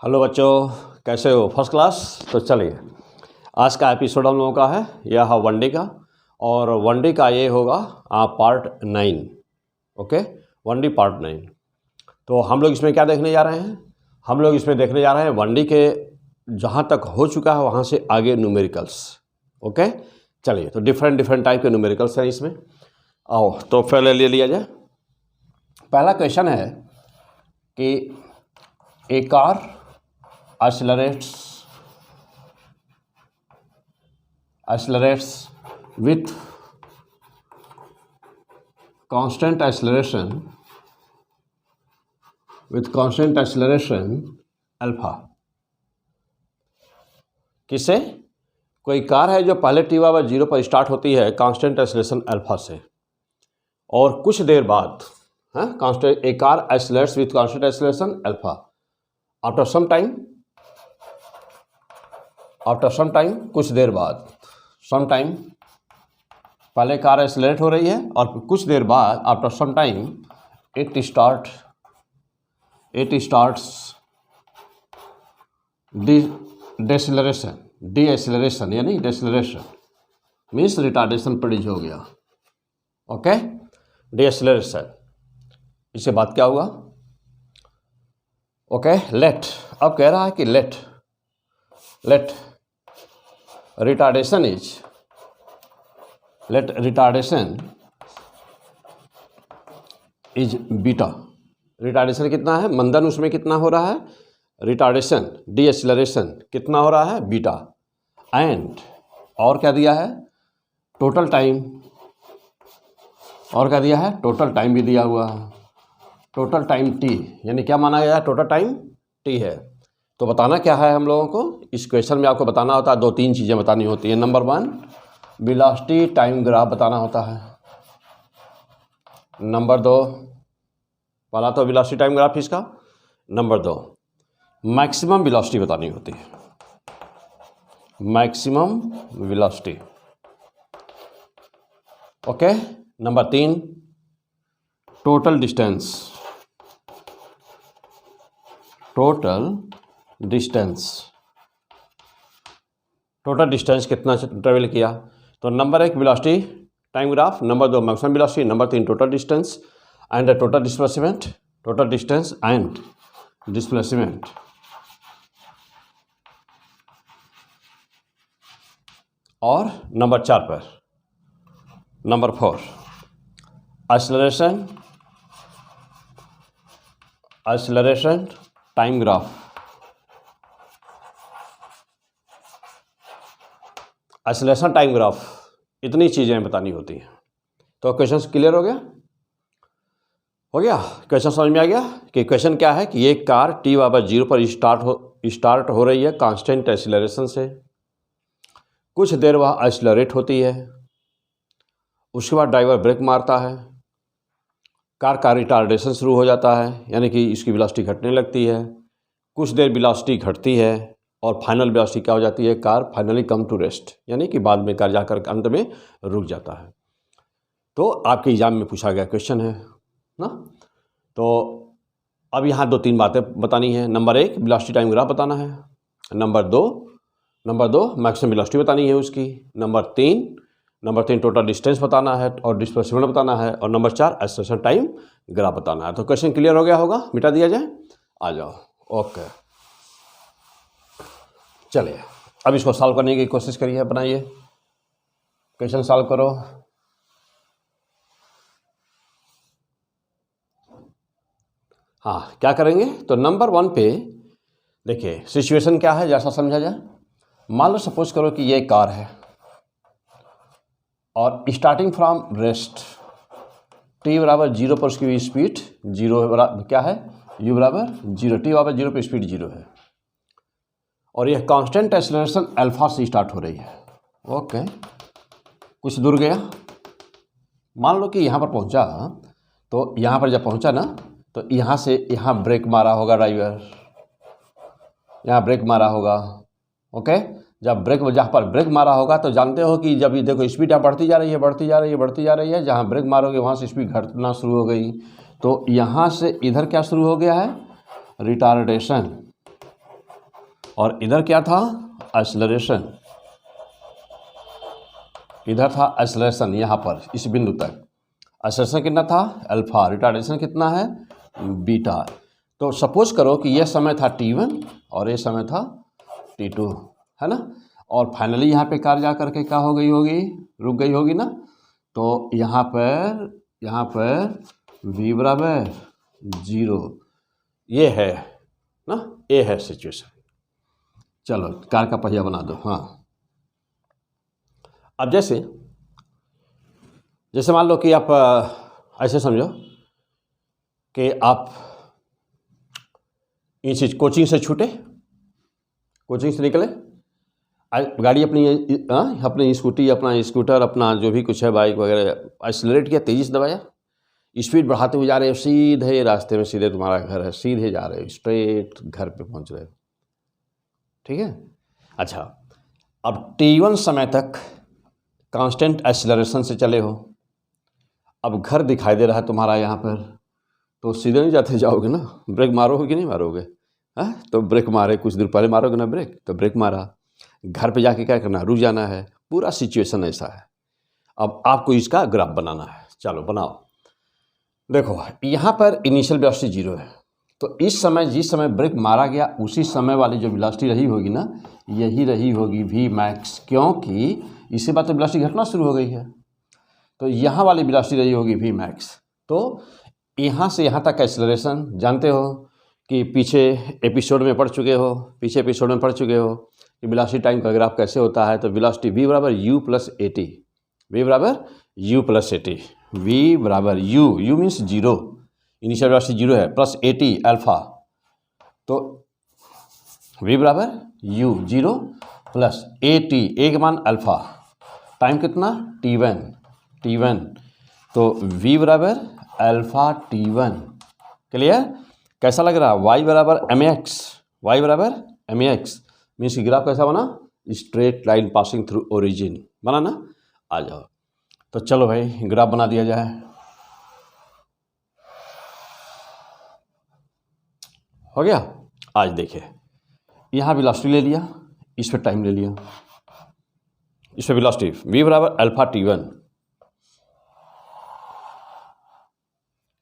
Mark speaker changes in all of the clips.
Speaker 1: Hello बच्चों, कैसे हो? First class. तो चलिए, आज का एपिसोड हम लोगों का है यह है वनडे का, और वनडे का ये होगा पार्ट 9। Okay, one day part 9। तो हम लोग इसमें क्या देखने जा रहे हैं? हम लोग इसमें देखने जा रहे हैं वनडे के जहाँ तक हो चुका है वहाँ से आगे न्यूमेरिकल्स। ओके, चलिए, तो डिफरेंट टाइप के न्यूमेरिकल्स हैं इसमें। आओ तो पहले ले लिया जाए। पहला क्वेश्चन है कि a car accelerates with constant acceleration alpha. किससे? कोई कार है जो पहले t/0 पर स्टार्ट होती है कांस्टेंट एक्सेलरेशन अल्फा से, और कुछ देर बाद constant a car accelerates with constant acceleration alpha. After some time कुछ देर बाद, सम टाइम पहले कार एक्सेलरेट हो रही है और कुछ देर बाद after some time it starts deceleration यानी डेसेलरेशन मीन्स रिटार्डेशन प्रोड्यूस हो गया। ओके, डीएक्सेलरेशन, इससे बात क्या हुआ? ओके, लेट, अब कह रहा है कि let retardation is beta. Retardation कितना है? मंदन उसमें कितना हो रहा है? रिटार्डेशन, डीएक्सेलरेशन कितना हो रहा है? बीटा। एंड और क्या दिया है? Total time. और क्या दिया है? टोटल टाइम भी दिया हुआ है। टोटल टाइम टी, यानी क्या माना गया है? टोटल टाइम टी है। तो बताना क्या है हम लोगों को? इस क्वेश्चन में आपको बताना होता है 2-3 चीज़ें बतानी होती है। नंबर 1, वेलोसिटी टाइम ग्राफ बताना होता है। नंबर 2, पहला तो वेलोसिटी टाइम ग्राफ इसका। नंबर 2, मैक्सिमम वेलोसिटी बतानी होती है, maximum velocity. Okay, number 3, total distance कितना ट्रेवल किया। तो number 1 velocity time graph, number 2 maximum velocity, number 3 total distance and total displacement and displacement. और नंबर 4 पर, number 4 acceleration time graph. Acceleration time graph, इतनी चीज़ें बतानी होती हैं। तो क्वेश्चन क्लियर हो गया? क्वेश्चन समझ में आ गया कि क्वेश्चन क्या है कि ये कार t/0 पर स्टार्ट हो रही है कांस्टेंट एक्सेलरेशन से। कुछ देर वह एक्सेलरेट होती है, उसके बाद ड्राइवर ब्रेक मारता है, कार का रिटार्डेशन शुरू हो जाता है, यानी कि इसकी वेलोसिटी घटने लगती है। कुछ देर वेलोसिटी घटती है और फाइनल वेलोसिटी क्या हो जाती है? Car finally come to rest, यानी कि बाद में कार जाकर अंत में रुक जाता है। तो आपके एग्जाम में पूछा गया क्वेश्चन है ना। तो अब यहाँ 2-3 बातें बतानी है। नंबर 1 वेलोसिटी टाइम ग्राफ बताना है। नंबर दो मैक्सिमम वेलोसिटी बतानी है उसकी। नंबर 3 टोटल डिस्टेंस बताना है और डिस्प्लेसमेंट बताना है। और नंबर 4 एक्सेलरेशन टाइम ग्राफ बताना है। तो क्वेश्चन क्लियर हो गया होगा? मिटा दिया जाए, आ जाओ। ओके, चलिए अब इसको सॉल्व करने की कोशिश करिए, बनाइए, क्वेश्चन सॉल्व करो। हाँ, क्या करेंगे? तो नंबर 1 पे देखिए सिचुएशन क्या है, जैसा समझा जाए। मान लो सपोज करो कि ये कार है और स्टार्टिंग फ्रॉम रेस्ट t/0 पर उसकी स्पीड 0 क्या है? u/0, t/0 पर स्पीड 0 है और यह कांस्टेंट एक्सेलरेशन अल्फा से स्टार्ट हो रही है। ओके, कुछ दूर गया, मान लो कि यहाँ पर पहुँचा, तो यहाँ पर जब पहुँचा ना, तो यहाँ से यहाँ ब्रेक मारा होगा ड्राइवर, यहाँ ब्रेक मारा होगा। ओके, जब जहाँ पर ब्रेक मारा होगा तो जानते हो कि जब ये देखो स्पीड यहाँ बढ़ती जा रही है, जहाँ ब्रेक मारोगे वहाँ से स्पीड घटना शुरू हो गई। तो यहाँ से इधर क्या शुरू हो गया है? रिटार्डेशन। और इधर क्या था, एक्सेलरेशन, इधर था एक्सेलरेशन, यहाँ पर इस बिंदु तक एक्सेलरेशन कितना था अल्फा, रिटार्डेशन कितना है बीटा। तो सपोज करो कि यह समय था t1 और ये समय था t2, है ना। और फाइनली यहाँ पे कार जा करके क्या हो गई होगी, रुक गई होगी ना। तो यहाँ पर v बराबर 0, ये है ना, ये है सिचुएशन। चलो कार का पहिया बना दो। हाँ, अब जैसे मान लो कि आप ऐसे समझो कि आप इस कोचिंग से छूटे, कोचिंग से निकले, गाड़ी अपनी स्कूटी, अपना स्कूटर, अपना जो भी कुछ है बाइक वगैरह, एक्सीलरेट किया, तेजी से दबाया, स्पीड बढ़ाते हुए जा रहे हो, सीधे रास्ते में, सीधे तुम्हारा घर है, सीधे जा रहे हो, स्ट्रेट घर पे पहुंच रहे हो, ठीक है। अच्छा, अब t1 समय तक कांस्टेंट एक्सीलरेशन से चले हो, अब घर दिखाई दे रहा है तुम्हारा यहाँ पर, तो सीधे नहीं जाते जाओगे ना, ब्रेक मारोगे कि नहीं मारोगे, हाँ। तो ब्रेक मारे, कुछ देर पहले मारोगे ना ब्रेक, तो ब्रेक मारा, घर पे जाके क्या करना, रुक जाना है। पूरा सिचुएशन ऐसा है। अब आपको इसका ग्राफ बनाना है, चलो बनाओ। देखो यहाँ पर इनिशियल वेलोसिटी 0 है, तो इस समय जिस समय ब्रेक मारा गया उसी समय वाली जो वेलोसिटी रही होगी ना, यही रही होगी v मैक्स, क्योंकि इसके बाद तो वेलोसिटी घटना शुरू हो गई है, तो यहाँ वाली वेलोसिटी रही होगी v मैक्स। तो यहाँ से यहाँ तक एक्सेलरेशन जानते हो कि पीछे एपिसोड में पढ़ चुके हो, कि वेलोसिटी टाइम का ग्राफ कैसे होता है। तो वेलोसिटी v बराबर u plus a T, v बराबर u plus a T, v बराबर u मीन्स 0, इनिशियल वेलोसिटी 0 है, प्लस ए टी अल्फा, तो v बराबर u 0 प्लस ए टी, ए का मान अल्फा, टाइम कितना t1, तो v बराबर अल्फा t1। क्लियर, कैसा लग रहा है, y बराबर ma x, मीन्स की ग्राफ कैसा बना, straight line passing through origin बना ना। आ जाओ, तो चलो भाई ग्राफ बना दिया जाए। हो गया। आज देखिए, यहाँ वेलोसिटी ले लिया, इस पर टाइम ले लिया, इस पर वेलोसिटी v बराबर अल्फा t1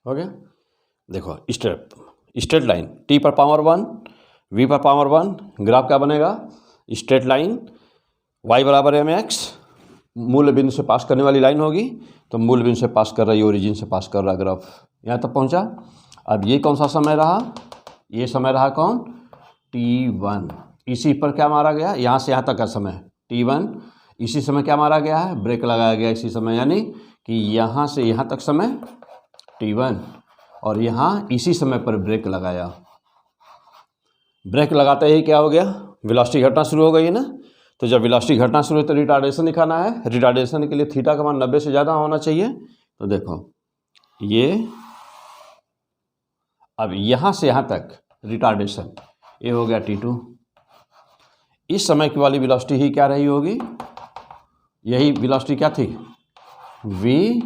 Speaker 1: हो गया। देखो स्ट्रेट लाइन, t पर पावर 1, v पर पावर 1, ग्राफ क्या बनेगा, स्ट्रेट लाइन, y बराबर mx, मूल बिंदु से पास करने वाली लाइन होगी, तो मूल बिंदु से पास कर रहा है, ओरिजिन से पास कर रहा ग्राफ, यहाँ तक पहुँचा। अब ये कौन सा समय रहा, ये समय रहा कौन, t1, इसी पर क्या मारा गया, यहाँ से यहाँ तक का समय t1, इसी समय क्या मारा गया है, ब्रेक लगाया गया इसी समय, यानी कि यहाँ से यहाँ तक समय t1, और यहाँ इसी समय पर ब्रेक लगाया। ब्रेक लगाते ही क्या हो गया, वेलोसिटी घटना शुरू हो गई है ना। तो जब वेलोसिटी घटना शुरू हो तो रिटार्डेशन दिखाना है, रिटार्डेशन के लिए थीटा का मान 90 से ज़्यादा होना चाहिए। तो देखो ये, अब यहाँ से यहाँ तक रिटार्डेशन, ये हो गया t2, इस समय की वाली वेलोसिटी ही क्या रही होगी, यही वेलोसिटी क्या थी, v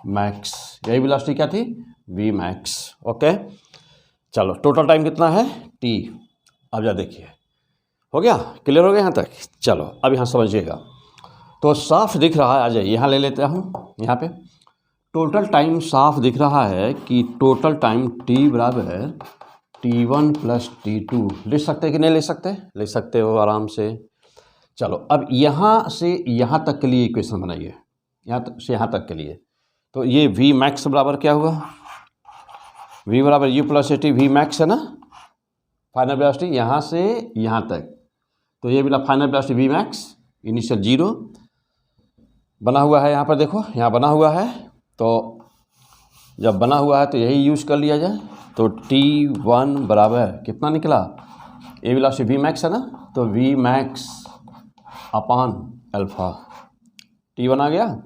Speaker 1: मैक्स, यही वेलोसिटी क्या थी, v मैक्स। ओके, चलो टोटल टाइम कितना है t। अब जा देखिए, हो गया, क्लियर हो गया यहाँ तक। चलो अब यहाँ समझिएगा, तो साफ दिख रहा है, आ जाइए यहाँ ले लेते हूँ, यहाँ पे टोटल टाइम साफ दिख रहा है कि टोटल टाइम t बराबर t1 प्लस t2, लिख सकते कि नहीं लिख सकते, लिख सकते हो आराम से। चलो अब यहाँ से यहाँ तक के लिए इक्वेशन बनाइए, यहाँ से यहाँ तक के लिए। तो ये v मैक्स बराबर क्या हुआ, v बराबर u plus a t, v max है ना, फाइनल वेलोसिटी यहाँ से यहाँ तक, तो ये बिना final velocity v max, initial 0 बना हुआ है, यहाँ पर देखो यहाँ बना हुआ है। तो जब बना हुआ है तो यही यूज़ कर लिया जाए। तो t1 बराबर कितना निकला, ए वेलोसिटी वी मैक्स है ना, तो v max upon alpha, t1 आ गया।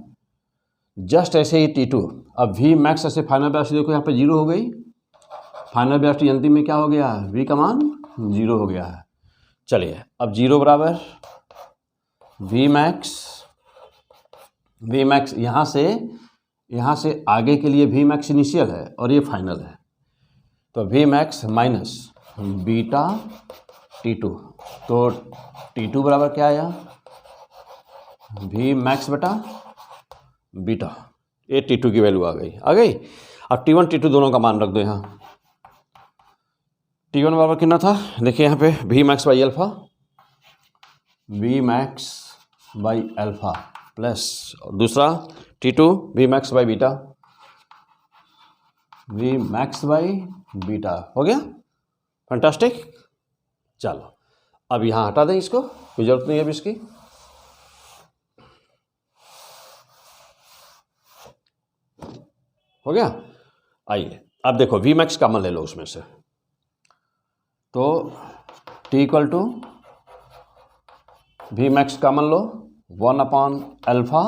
Speaker 1: जस्ट ऐसे ही t2, अब v मैक्स ऐसे फाइनल वेलोसिटी देखो यहाँ पे 0 हो गई, फाइनल वेलोसिटी अंतिम में क्या हो गया, v का मान 0 हो गया है। चलिए अब 0 बराबर v मैक्स, यहाँ से आगे के लिए v मैक्स इनिशियल है और ये फाइनल है, तो v max minus beta T2, तो T2 बराबर क्या आया, वी मैक्स बटा बीटा, ये T2 की वैल्यू आ गई। अब T1 T2 दोनों का मान रख दो यहाँ। T1 बराबर कितना था, देखिए यहाँ पे v max by alpha, v max by alpha plus दूसरा T2 v max by beta, v max by beta, हो गया फैंटास्टिक। चलो अब यहाँ हटा दें इसको, कोई जरूरत नहीं है अब इसकी। हो गया। आइए अब देखो वी मैक्स कॉमन ले लो उसमें से, तो T equal to v max common लो 1 upon alpha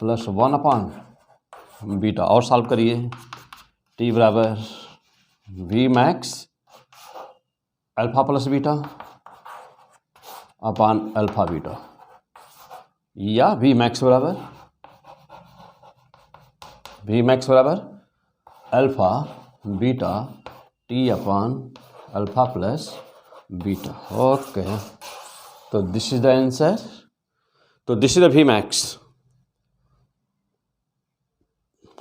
Speaker 1: plus 1 upon beta, और सॉल्व करिए। T बराबर v max alpha plus beta upon alpha beta, या वी मैक्स बराबर alpha beta T upon alpha plus beta. Okay, तो this is the answer, तो this is the we max.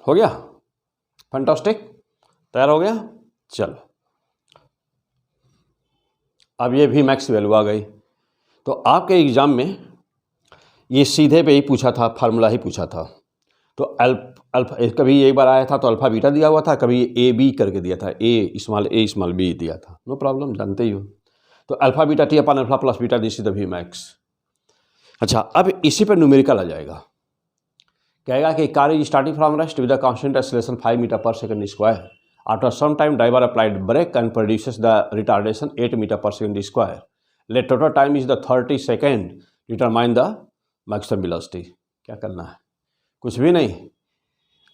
Speaker 1: हो गया fantastic, तैयार हो गया। चलो अब ये वी मैक्स वैल्यू आ गई, तो आपके एग्जाम में ये सीधे पे ही पूछा था, फार्मूला ही पूछा था। तो अल्फा कभी एक बार आया था तो अल्फा बीटा दिया हुआ था, कभी ए बी करके दिया था, ए स्मॉल बी दिया था, नो प्रॉब्लम, जानते ही हो। तो अल्फा बीटा टी अपन alpha plus beta, this is the we max. अच्छा अब इसी पर न्यूमेरिकल आ जाएगा, कहेगा कि car is starting from rest with the constant acceleration 5 metre per second square, after some time driver applied brake and produces the retardation 8 metre per second square, let total time is the 30 second, determine the maximum velocity. क्या करना है, कुछ भी नहीं,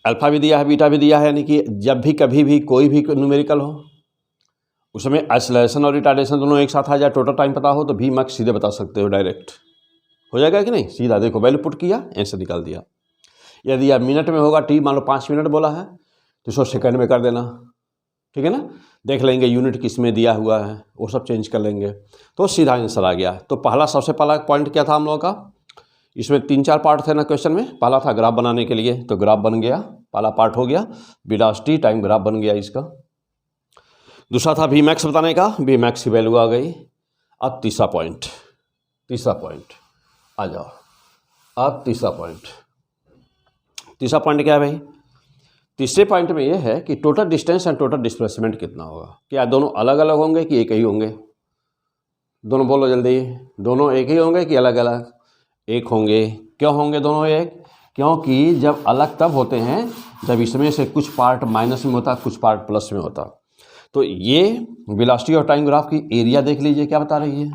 Speaker 1: alpha भी दिया है beta भी दिया है, यानी कि जब भी कभी भी कोई भी न्यूमेरिकल हो उसमें एक्सेलरेशन और रिटार्डेशन दोनों एक साथ आ जाए, टोटल टाइम पता हो, तो वी मैक्स सीधे बता सकते हो, डायरेक्ट हो जाएगा कि नहीं, सीधा देखो वैल्यू पुट किया, आंसर निकाल दिया। यदि आप मिनट में होगा, टी मान लो 5 मिनट बोला है तो इसको सेकंड में कर देना, ठीक है ना, देख लेंगे यूनिट किस में दिया हुआ है, वो सब चेंज कर लेंगे, तो सीधा आंसर आ गया। तो पहला सबसे पहला पॉइंट क्या था हम लोगों का, इसमें 3-4 पार्ट थे ना क्वेश्चन में, पहला था ग्राफ बनाने के लिए, तो ग्राफ बन गया, पहला पार्ट हो गया, वेलोसिटी टाइम ग्राफ बन गया इसका। दूसरा था वी मैक्स बताने का, वी मैक्स की वैल्यू आ गई। अब तीसरा पॉइंट आ जाओ, अब तीसरा पॉइंट क्या है भाई, तीसरे पॉइंट में ये है कि total distance and total displacement कितना होगा, क्या दोनों अलग अलग होंगे कि एक ही होंगे, दोनों बोलो जल्दी, दोनों एक ही होंगे कि अलग अलग, एक होंगे। क्यों होंगे दोनों एक, क्योंकि जब अलग तब होते हैं जब इसमें से कुछ पार्ट माइनस में होता, कुछ पार्ट प्लस में होता। तो ये वेलोसिटी और टाइम ग्राफ की एरिया देख लीजिए क्या बता रही है,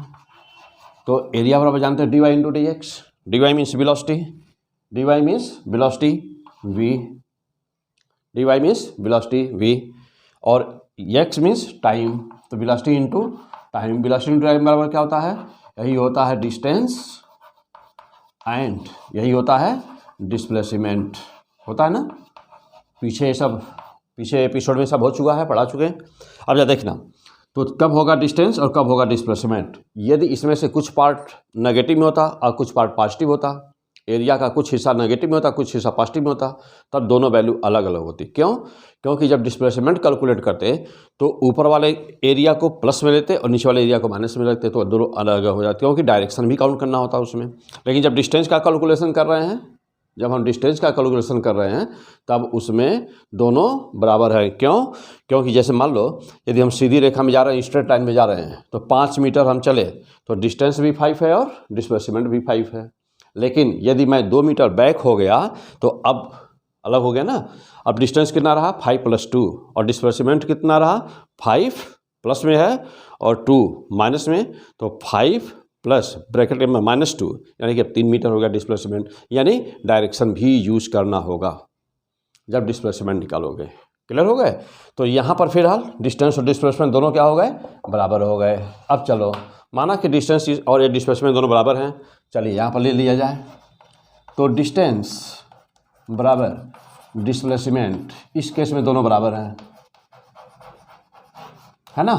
Speaker 1: तो एरिया बराबर जानते हैं dy into D x, dy means velocity, v और x मीन्स टाइम, तो velocity into time, velocity into time बराबर क्या होता है, यही होता है डिस्टेंस एंड यही होता है डिस्प्लेसमेंट, होता है ना, पीछे एपिसोड में सब हो चुका है, पढ़ा चुके हैं। अब जा देखना, तो कब होगा डिस्टेंस और कब होगा डिस्प्लेसमेंट, यदि इसमें से कुछ पार्ट नेगेटिव में होता और कुछ पार्ट पॉजिटिव होता, एरिया का कुछ हिस्सा नेगेटिव में होता कुछ हिस्सा पॉजिटिव में होता, तब दोनों वैल्यू अलग अलग होती। क्यों, क्योंकि जब डिस्प्लेसमेंट कैलकुलेट करते तो ऊपर वाले एरिया को प्लस में लेते और नीचे वाले एरिया को माइनस में लेते, तो दोनों अलग अलग हो जाते, क्योंकि डायरेक्शन भी काउंट करना होता है उसमें। लेकिन जब डिस्टेंस का कैलकुलेशन कर रहे हैं, जब हम डिस्टेंस का कैलकुलेशन कर रहे हैं तब उसमें दोनों बराबर है। क्यों, क्योंकि जैसे मान लो यदि हम सीधी रेखा में जा रहे हैं, स्ट्रेट लाइन में जा रहे हैं, तो 5 मीटर हम चले तो डिस्टेंस भी 5 है और डिस्प्लेसमेंट भी 5 है। लेकिन यदि मैं 2 मीटर बैक हो गया तो अब अलग हो गया ना, अब डिस्टेंस कितना रहा 5 + 2 और डिस्प्लेसमेंट कितना रहा 5 प्लस में है और 2 माइनस में, तो 5 प्लस ब्रैकेट में -2, यानी कि अब 3 मीटर हो गया डिस्प्लेसमेंट, यानी डायरेक्शन भी यूज करना होगा जब डिस्प्लेसमेंट निकालोगे। क्लियर हो गए। तो यहाँ पर फिलहाल डिस्टेंस और डिस्प्लेसमेंट दोनों क्या हो गए, बराबर हो गए। अब चलो माना कि डिस्टेंस और ये डिस्प्लेसमेंट दोनों बराबर हैं, चलिए यहाँ पर ले लिया जाए, तो डिस्टेंस बराबर डिस्प्लेसमेंट, इस केस में दोनों बराबर हैं, है ना,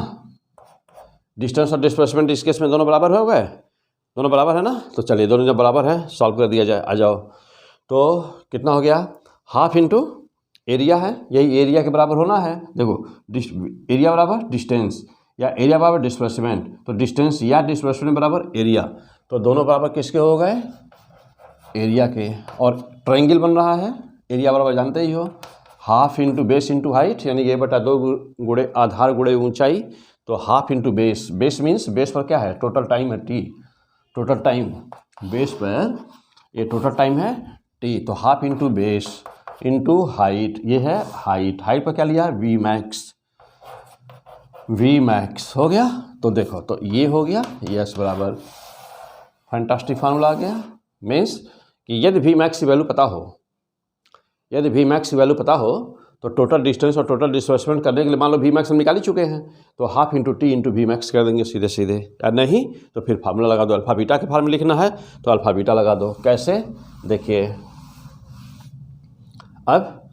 Speaker 1: डिस्टेंस और डिस्प्लेसमेंट इस केस में दोनों बराबर हो गए, दोनों बराबर है ना। तो चलिए दोनों जब बराबर है सॉल्व कर दिया जाए, आ जाओ। तो कितना हो गया, हाफ इंटू एरिया है, यही एरिया के बराबर होना है। देखो एरिया बराबर डिस्टेंस या एरिया बराबर डिस्प्लेसमेंट, तो डिस्टेंस या डिस्प्लेसमेंट बराबर एरिया, तो दोनों बराबर किसके हो गए, एरिया के। और ट्रायंगल बन रहा है, एरिया बराबर जानते ही हो, half into base into height, यानी ये बटा 2 गुणे आधार गुणे ऊंचाई, तो half into base, base means base पर क्या है, टोटल टाइम है टी, टोटल टाइम बेस पर ये टोटल टाइम है टी, तो half into base into height, ये है हाइट, हाइट पर क्या लिया है वी मैक्स, वी मैक्स हो गया। तो देखो तो ये हो गया यस बराबर, फैंटास्टिक फार्मूला आ गया। मीन्स कि यदि वी मैक्स की वैल्यू पता हो, यदि वी मैक्स की वैल्यू पता हो तो टोटल डिस्टेंस और टोटल डिस्प्लेसमेंट करने के लिए मान लो वी मैक्स हम निकाल ही चुके हैं, तो half into t into v max कर देंगे सीधे सीधे, या नहीं तो फिर फार्मूला लगा दो, अल्फा बीटा के फार्मूला लिखना है तो अल्फा बीटा लगा दो। कैसे, देखिए अब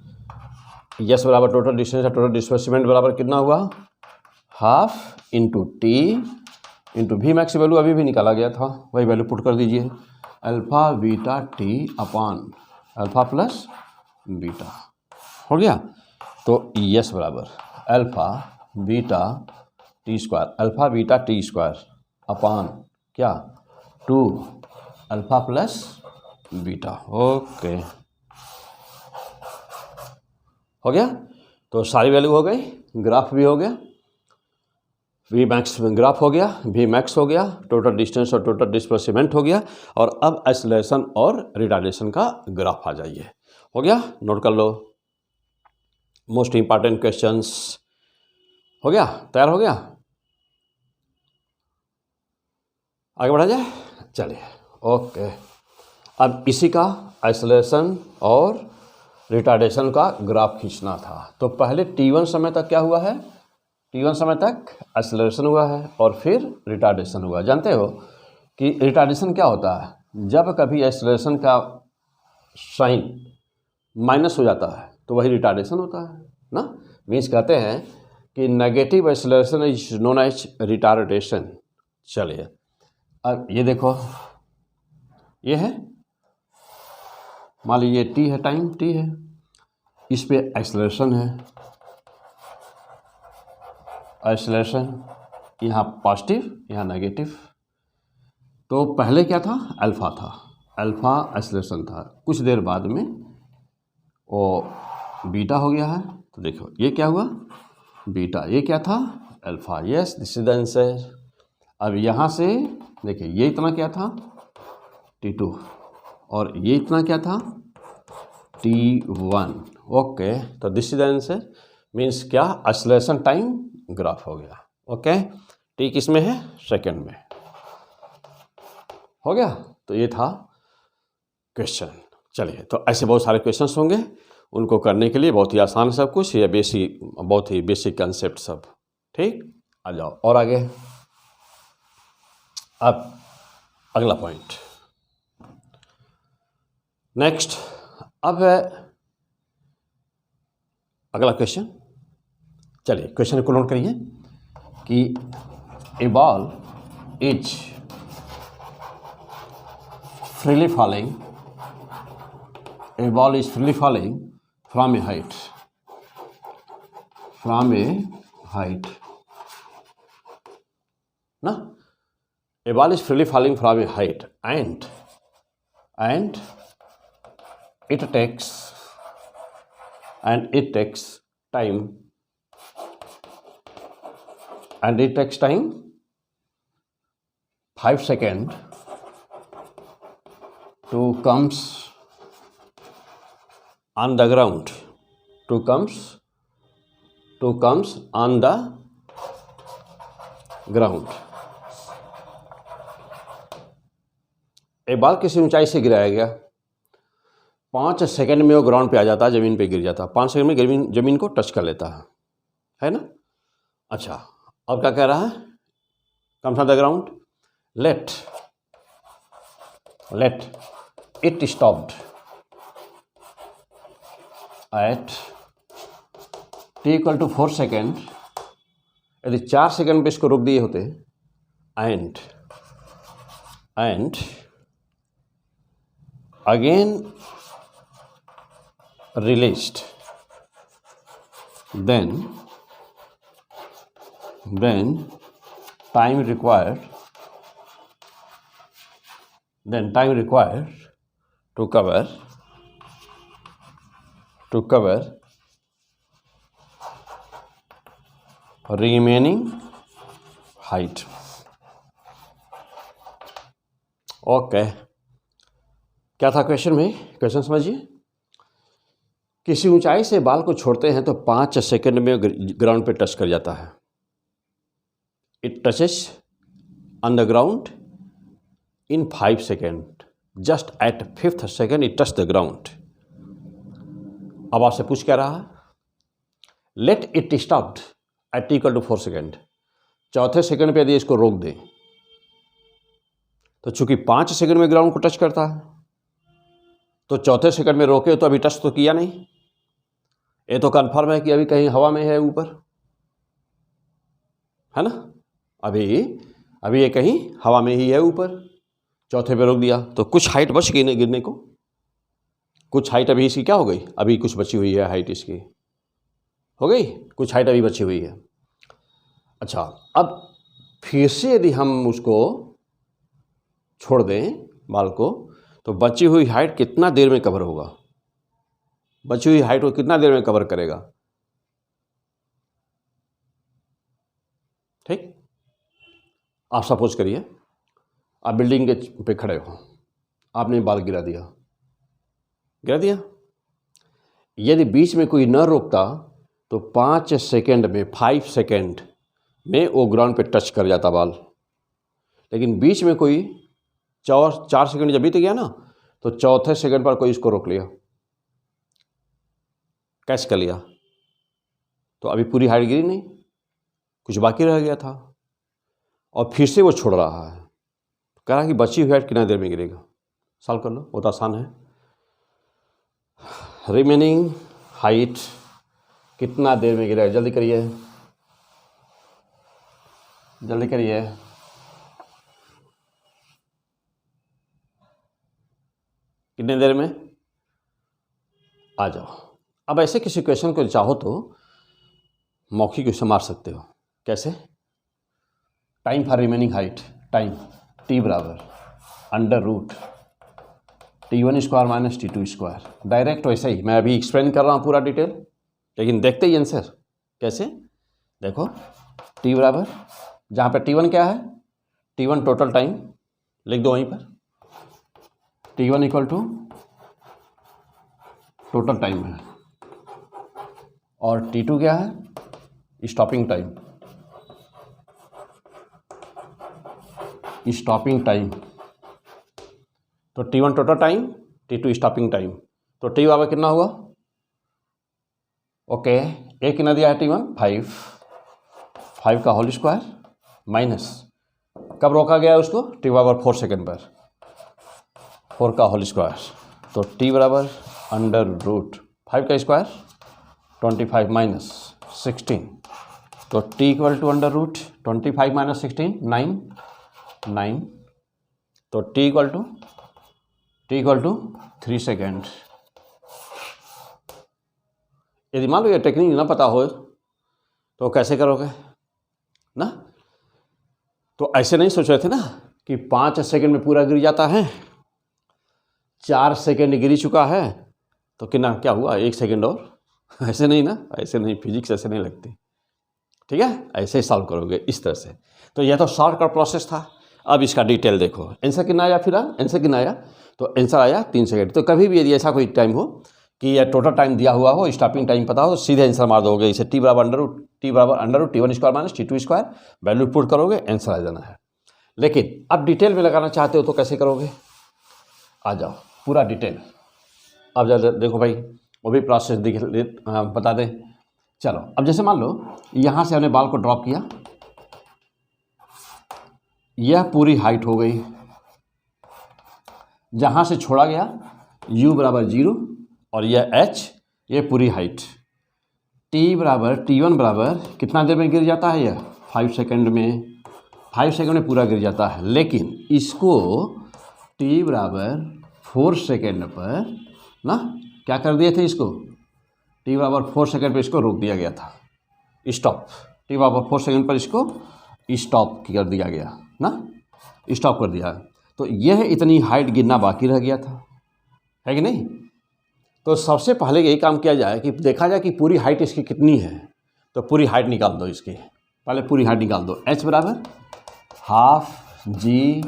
Speaker 1: यस बराबर टोटल डिस्टेंस और टोटल डिस्प्लेसमेंट बराबर कितना हुआ, half into t into v max की वैल्यू अभी भी निकाला गया था, वही वैल्यू पुट कर दीजिए, alpha beta T upon alpha plus beta हो गया। तो यस बराबर alpha beta T square, alpha beta T square upon क्या 2 अल्फा प्लस बीटा, ओके हो गया। तो सारी वैल्यू हो गई, ग्राफ भी हो गया, वी मैक्स ग्राफ हो गया, वी मैक्स हो गया, टोटल डिस्टेंस और टोटल डिस्प्लेसमेंट हो गया, और अब एक्सेलरेशन और रिटार्डेशन का ग्राफ आ जाइए। हो गया, नोट कर लो, मोस्ट इंपॉर्टेंट क्वेश्चंस हो गया, तैयार हो गया, आगे बढ़ा जाए, चलिए ओके। अब इसी का एक्सेलरेशन और रिटार्डेशन का ग्राफ खींचना था। तो पहले t1 समय तक क्या हुआ है, t1 समय तक एक्सेलरेशन हुआ है और फिर रिटार्डेशन हुआ। जानते हो कि रिटार्डेशन क्या होता है, जब कभी एक्सेलरेशन का साइन माइनस हो जाता है तो वही रिटार्डेशन होता है ना। मीन्स कहते हैं कि negative acceleration is known as retardation. चलिए अब ये देखो, ये है मान लीजिए टी है, टाइम टी है, इस पे एक्सेलरेशन है, एक्सेलरेशन यहाँ पॉजिटिव यहाँ नेगेटिव। तो पहले क्या था, अल्फा था, अल्फा एक्सेलरेशन था, कुछ देर बाद में वो बीटा हो गया है। तो देखो ये क्या हुआ, बीटा, ये क्या था alpha, yes this is the answer. अब यहाँ से देखिए ये इतना क्या था T2 और ये इतना क्या था T1, ओके। तो this is the answer, means क्या एक्सेलरेशन टाइम ग्राफ हो गया, ओके। टी किस में है, सेकंड में, हो गया। तो ये था क्वेश्चन। चलिए तो ऐसे बहुत सारे क्वेश्चंस होंगे, उनको करने के लिए बहुत ही आसान सब कुछ, ये बेसिक बहुत ही बेसिक कंसेप्ट सब, ठीक। आ जाओ और आगे, अब अगला पॉइंट नेक्स्ट। अब अगला क्वेश्चन, चलिए क्वेश्चन को नोट करिए कि a ball is freely falling, a ball is freely falling from a height, from a height ना, a ball is freely falling from a height and it takes time, and it takes time 5 seconds to comes on the ground, to comes on the ground। एक बाल किसी ऊंचाई से गिराया गया, 5 second में वो ग्राउंड पे आ जाता है, ज़मीन पे गिर जाता है, 5 सेकंड में ज़मीन को टच कर लेता है ना। अच्छा अब क्या कह रहा है, comes on the ground, late it stopped eight t = 4 second. यदि 4 सेकेंड पे इसको रोक दिए होते and again released, then time required to cover remaining height. Okay, क्या था क्वेश्चन में? क्वेश्चन समझिए। किसी ऊंचाई से बाल को छोड़ते हैं तो 5 सेकंड में ग्राउंड पे टच कर जाता है। It touches on the ground in 5 second, just at 5th second it touch the ground. अब आपसे पूछ क्या रहा है? Let it stopped at equal to 4 second. चौथे सेकंड पे यदि इसको रोक दें तो चूंकि 5 सेकंड में ग्राउंड को टच करता है, तो चौथे सेकंड में रोके तो अभी टच तो किया नहीं। ये तो कन्फर्म है कि अभी कहीं हवा में है ऊपर, है ना? अभी ये कहीं हवा में ही है ऊपर। चौथे पे रोक दिया तो कुछ हाइट बच गई नहीं गिरने को। कुछ हाइट अभी इसकी क्या हो गई? अभी कुछ बची हुई है हाइट, इसकी हो गई, कुछ हाइट अभी बची हुई है। अच्छा, अब फिर से यदि हम उसको छोड़ दें बाल को, तो बची हुई हाइट कितना देर में कवर होगा? बची हुई हाइट को कितना देर में कवर करेगा? ठीक, आप सपोज करिए आप बिल्डिंग के पे खड़े हो, आपने बाल गिरा दिया। यदि बीच में कोई न रोकता तो 5 सेकेंड में 5 सेकेंड में वो ग्राउंड पे टच कर जाता बाल। लेकिन बीच में कोई 4 सेकेंड जब बीत गया ना, तो चौथे सेकंड पर कोई इसको रोक लिया, कैच कर लिया, तो अभी पूरी हाइट गिरी नहीं, कुछ बाकी रह गया था। और फिर से वो छोड़ रहा है, कह रहा कि बची हुई हाइट कितना देर में गिरेगा? सॉल्व कर लो, बहुत आसान है। रिमेनिंग हाइट कितना देर में गिरेगा? जल्दी करिए। कितने देर में? आ जाओ। अब ऐसे किसी क्वेश्चन को चाहो तो मौखिक क्वेश्चन मार सकते हो। कैसे? Time for remaining height, time T बराबर under root T1 square minus T2 square. Direct वैसे ही मैं अभी एक्सप्लेन कर रहा हूँ पूरा डिटेल, लेकिन देखते ही आंसर कैसे। देखो T बराबर, जहाँ पे T1 क्या है? T1 टोटल टाइम, लिख दो वहीं पर। T1 equal to total time है, और T2 क्या है? Stopping time. तो T1 total time, T2 stopping time, तो T बराबर कितना हुआ? ओके, ए कितना दिया है? T1 5 का होल स्क्वायर माइनस, कब रोका गया उसको? T बराबर 4 सेकेंड पर, 4 का होल स्क्वायर, तो T बराबर अंडर रूट 5 का स्क्वायर 25 माइनस 16, तो T equal to under root 25 minus 16 9, तो T इक्वल टू 3 सेकेंड। यदि मान लो ये टेक्निक ना पता हो तो कैसे करोगे ना? तो ऐसे नहीं सोच रहे थे ना कि 5 सेकेंड में पूरा गिर जाता है, 4 सेकेंड गिर चुका है, तो कितना क्या हुआ? 1 सेकेंड और। ऐसे नहीं ना, ऐसे नहीं, फिजिक्स ऐसे नहीं लगती। ठीक है, ऐसे ही सॉल्व करोगे इस तरह से। तो यह तो शॉर्टकट प्रोसेस था। अब इसका डिटेल देखो। आंसर कितना आया? फिलहाल आंसर कितना आया? तो आंसर आया 3 सेकेंड। तो कभी भी यदि ऐसा कोई टाइम हो कि यह टोटल टाइम दिया हुआ हो, स्टॉपिंग टाइम पता हो, तो सीधे आंसर मार दोगे। इसे T बराबर under root T1 square minus T2 square, value put करोगे, आंसर आ जाना है। लेकिन अब डिटेल में लगाना चाहते हो तो कैसे करोगे? आ जाओ पूरा डिटेल। अब देखो भाई, वो भी प्रोसेस बता दें। चलो, अब जैसे मान लो यहाँ से हमने बाल को ड्रॉप किया, यह पूरी हाइट हो गई। जहाँ से छोड़ा गया u बराबर 0 और यह h, ये पूरी हाइट। T1 बराबर कितना देर में गिर जाता है? यह 5 सेकेंड में। 5 सेकंड में पूरा गिर जाता है, लेकिन इसको t बराबर 4 सेकंड पर ना क्या कर दिए थे, इसको t बराबर 4 सेकंड पर इसको रोक दिया गया था, स्टॉप। t बराबर 4 सेकंड पर इसको स्टॉप कर दिया गया ना, स्टॉप कर दिया। तो यह इतनी हाइट गिरना बाकी रह गया था, है कि नहीं। तो सबसे पहले यही काम किया जाए कि देखा जाए कि पूरी हाइट इसकी कितनी है। तो पूरी हाइट निकाल दो इसकी, पहले पूरी हाइट निकाल दो। h बराबर हाफ जी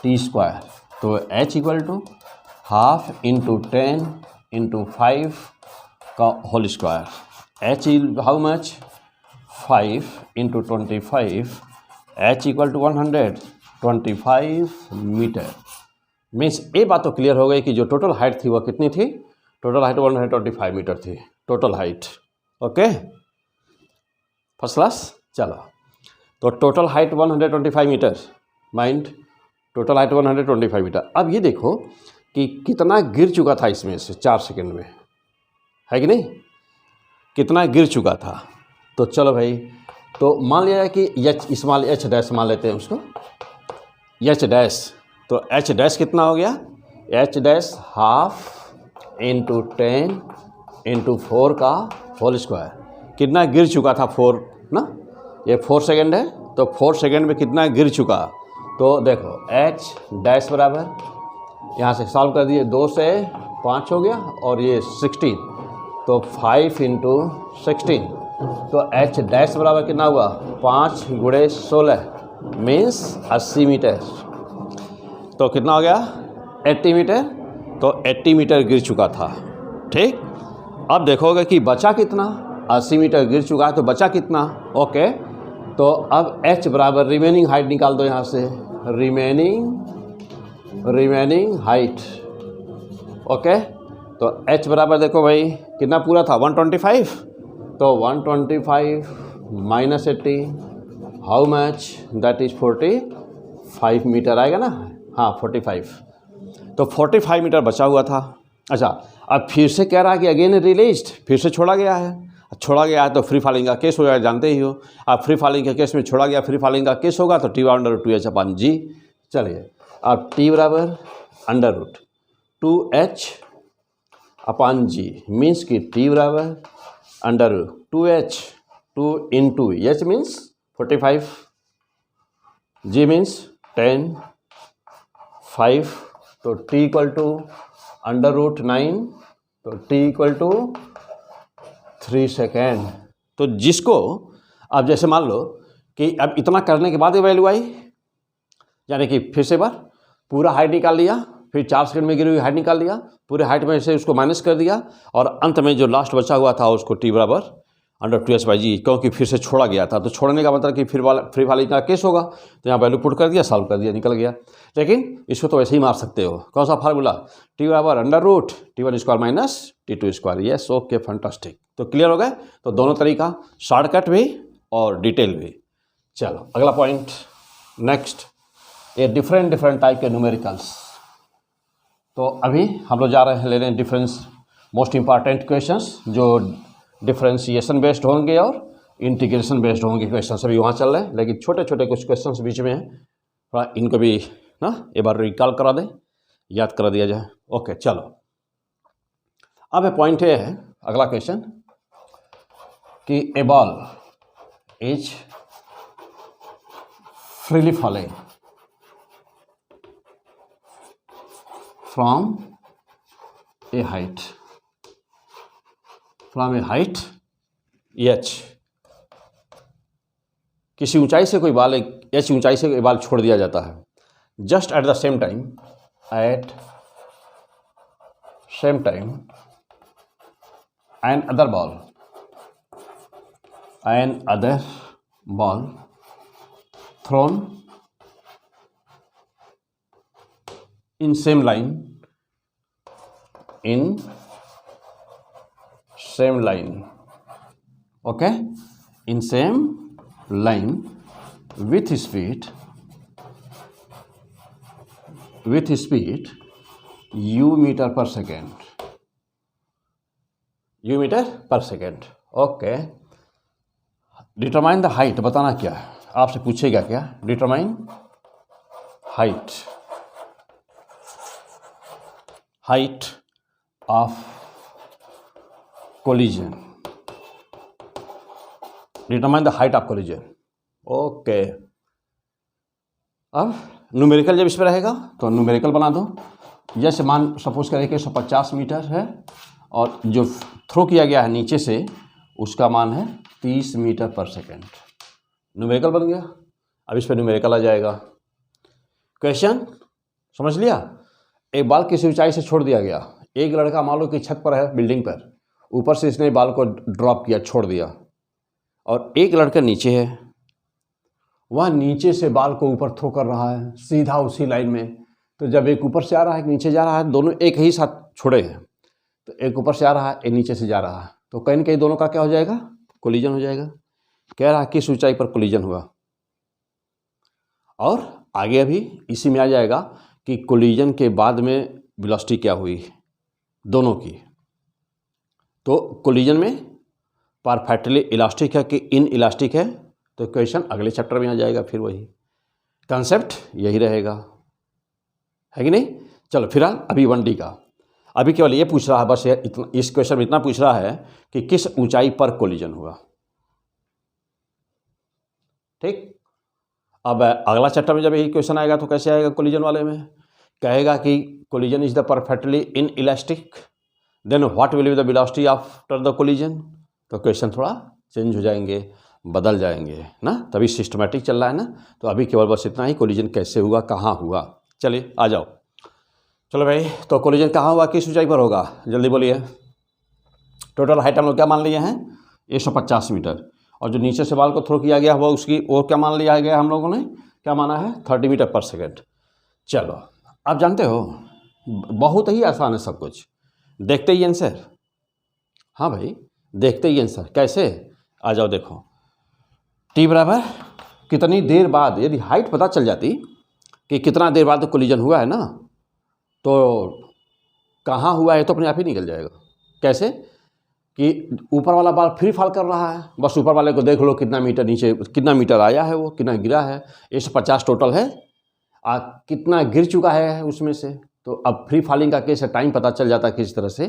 Speaker 1: टी स्क्वायर, तो h equal to half into 10 into 5 का whole square. h how much 5 into 25, h equal to 125 metre. Means ये बात तो क्लियर हो गई कि जो टोटल हाइट थी वह कितनी थी, टोटल हाइट 125 मीटर थी, total height. Okay, first class. चलो, तो total height 125 metre, mind total height 125 metre. अब ये देखो कि कितना गिर चुका था इसमें से 4 सेकंड में, है कि नहीं, कितना गिर चुका था। तो चलो भाई, तो मान लिया कि एच डैश मान लेते हैं उसको, एच डैश। तो एच डैश कितना हो गया, H dash half into 10 into 4 का होल स्क्वायर। कितना गिर चुका था 4 ना, ये 4 सेकंड है, तो 4 सेकंड में कितना गिर चुका। तो देखो एच डैश बराबर यहाँ से सॉल्व कर दिए, 2 से 5 हो गया और ये 16, तो 5 इंटू 16। तो एच डैश बराबर कितना हुआ, 5 गुणे 16 मीन्स 80 मीटर। तो कितना हो गया 80 मीटर। तो 80 मीटर गिर चुका था, ठीक। अब देखोगे कि बचा कितना, 80 मीटर गिर चुका है, तो बचा कितना। ओके, तो अब h बराबर रिमेनिंग हाइट निकाल दो यहाँ से, रिमेनिंग हाइट। ओके, तो h बराबर देखो भाई कितना पूरा था 125, तो 125 minus 80 how much, that is 45 metre आएगा ना, हाँ 45। तो 45 मीटर बचा हुआ था। अच्छा, अब फिर से कह रहा है कि अगेन रिलीज्ड, फिर से छोड़ा गया है। छोड़ा गया है तो फ्री फॉलिंग का केस हो जाएगा, जानते ही हो अब फ्री फॉलिंग के केस में छोड़ा गया, फ्री फॉलिंग का केस होगा तो t under root 2h upon g. चलिए, अब टी बराबर under root 2h upon g, means कि टी बराबर under root 2h 2 into h means 45, g means 10, 5, तो t equal to under root 9, तो टी इक्वल टू 3 सेकेंड। तो जिसको अब जैसे मान लो कि अब इतना करने के बाद ये वैल्यू आई, यानी कि फिर से बार पूरा हाइट निकाल लिया, फिर 4 सेकंड में गिरी हुई हाइट निकाल लिया, पूरे हाइट में से उसको माइनस कर दिया, और अंत में जो लास्ट बचा हुआ था उसको टी बराबर अंडर 2h बाई जी, क्योंकि फिर से छोड़ा गया था। तो छोड़ने का मतलब कि फ्री फॉलिंग का केस होगा, तो यहाँ वैल्यू पुट कर दिया, सॉल्व कर दिया, निकल गया। लेकिन इसको तो वैसे ही मार सकते हो, कौन सा फार्मूला, टी बराबर under root t1 square minus t2 square. Yes, okay, fantastic. तो क्लियर हो गए। तो दोनों तरीका, शॉर्टकट भी और डिटेल भी। चलो अगला पॉइंट, नेक्स्ट, ये डिफरेंट टाइप के न्यूमेरिकल्स। तो अभी हम लोग जा रहे हैं लेने डिफरेंस, मोस्ट इंपॉर्टेंट क्वेश्चंस जो डिफरेंशिएशन बेस्ड होंगे और इंटीग्रेशन बेस्ड होंगे क्वेश्चन, सभी वहाँ चल रहे हैं। लेकिन छोटे छोटे कुछ क्वेश्चंस बीच में हैं, थोड़ा इनको भी ना एक बार रिकॉल करा दें, याद करा दिया जाए। ओके, चलो अब पॉइंट ये है, अगला क्वेश्चन, कि a ball is freely falling from a height, from a height h, किसी ऊंचाई से कोई बाल h ऊंचाई से कोई बाल छोड़ दिया जाता है। Just at the same time, another ball thrown in same line, okay, in same line with speed u meter per second, okay. Determine the height, बताना क्या है। आपसे पूछेगा क्या, determine height of collision, determine the height of collision. Okay, अब numerical जब इस पर रहेगा तो न्यूमेरिकल बना दो। जैसे मान सपोज करें कि 150 मीटर है और जो थ्रो किया गया है नीचे से उसका मान है 30 मीटर पर सेकेंड। न्यूमेरिकल बन गया। अब इस पर न्यूमेरिकल आ जाएगा। क्वेश्चन समझ लिया। एक बाल किसी ऊंचाई से छोड़ दिया गया। एक लड़का मान लो कि छत पर है बिल्डिंग पर, ऊपर से इसने बाल को ड्रॉप किया, छोड़ दिया, और एक लड़का नीचे है, वह नीचे से बाल को ऊपर थ्रो कर रहा है सीधा उसी लाइन में। तो जब एक ऊपर से आ रहा है, एक नीचे जा रहा है, दोनों एक ही साथ छोड़े हैं, तो एक ऊपर से आ रहा है, एक नीचे से जा रहा है, तो कहीं न कहीं दोनों का क्या हो जाएगा, कोलिजन हो जाएगा। कह रहा है किस ऊंचाई पर कोलिजन हुआ, और आगे अभी इसी में आ जाएगा कि कोलिजन के बाद में वेलोसिटी क्या हुई दोनों की। तो कोलिजन में परफेक्टली इलास्टिक है कि इन इलास्टिक है, तो क्वेश्चन अगले चैप्टर में आ जाएगा। फिर वही कंसेप्ट यही रहेगा, है कि नहीं। चलो फिलहाल अभी 1D का, अभी केवल ये पूछ रहा है बस, इतना, इस क्वेश्चन में इतना पूछ रहा है कि किस ऊंचाई पर कोलिजन हुआ। ठीक, अब अगला चैप्टर में जब यही क्वेश्चन आएगा तो कैसे आएगा कोलिजन वाले में, कहेगा कि collision is the perfectly inelastic, then what will be the velocity after the collision. तो क्वेश्चन थोड़ा चेंज हो जाएंगे, बदल जाएंगे ना, तभी सिस्टमेटिक चल रहा है ना। तो अभी केवल बस इतना ही, कोलिजन कैसे हुआ, कहाँ हुआ। चलिए आ जाओ, चलो भाई। तो कोलिजन कहाँ हुआ, किस ऊंचाई पर होगा, जल्दी बोलिए। टोटल हाइट हम लोग क्या मान लिए हैं, 150 मीटर, और जो नीचे से बाल को थ्रो किया गया हुआ उसकी वो क्या मान लिया गया हम लोगों ने, क्या माना है, 30 मीटर पर सेकेंड। चलो आप जानते हो बहुत ही आसान है सब कुछ, देखते ही आंसर। हाँ भाई देखते ही आंसर, कैसे, आ जाओ देखो। टी बराबर कितनी देर बाद, यदि हाइट पता चल जाती कि कितना देर बाद कोलिजन हुआ है ना, तो कहाँ हुआ है तो अपने आप ही निकल जाएगा। कैसे कि ऊपर वाला बाल फ्री फॉल कर रहा है, बस ऊपर वाले को देख लो कितना मीटर नीचे, कितना मीटर आया है, वो कितना गिरा है, 150 टोटल है, कितना गिर चुका है उसमें से। तो अब फ्री फॉलिंग का केस है, टाइम पता चल जाता है किस तरह से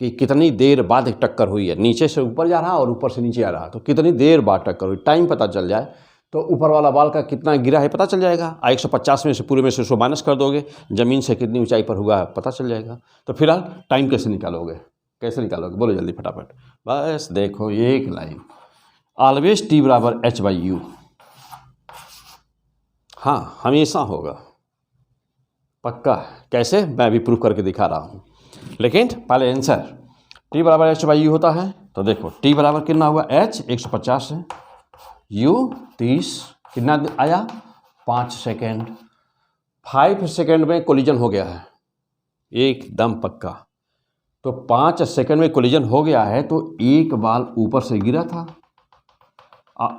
Speaker 1: कि कितनी देर बाद टक्कर हुई है, नीचे से ऊपर जा रहा और ऊपर से नीचे आ रहा, तो कितनी देर बाद टक्कर हुई, टाइम पता चल जाए तो ऊपर वाला बाल का कितना गिरा है पता चल जाएगा। 150 में से पूरे में से 100 माइनस कर दोगे, ज़मीन से कितनी ऊंचाई पर हुआ है पता चल जाएगा। तो फिलहाल टाइम कैसे निकालोगे, कैसे निकालोगे, बोलो जल्दी फटाफट। बस देखो एक लाइन, ऑलवेज टी बराबर h/u, हाँ हमेशा होगा, पक्का। कैसे, मैं भी प्रूफ करके दिखा रहा हूँ, लेकिन पहले आंसर। टी बराबर h/u होता है, तो देखो टी बराबर कितना हुआ, h 150 है, u 30, कितना आया 5 सेकेंड। 5 सेकेंड में कोलिजन हो गया है, एकदम पक्का। तो 5 सेकेंड में कोलिजन हो गया है, तो एक बाल ऊपर से गिरा था,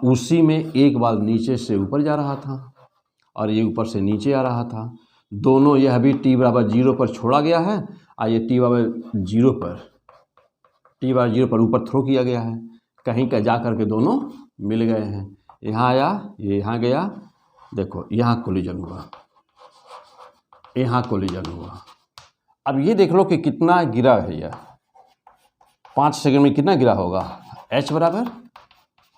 Speaker 1: उसी में एक बाल नीचे से ऊपर जा रहा था, और ये ऊपर से नीचे आ रहा था। दोनों, यह भी टी बराबर 0 पर छोड़ा गया है, और ये टी बराबर 0 पर ऊपर थ्रो किया गया है, कहीं का जा कर के दोनों मिल गए हैं। यहाँ आया, ये यहाँ गया, देखो यहाँ कोलिजन हुआ, यहाँ कोलिजन हुआ। अब ये देख लो कि कितना गिरा है यह, 5 सेकंड में कितना गिरा होगा, h बराबर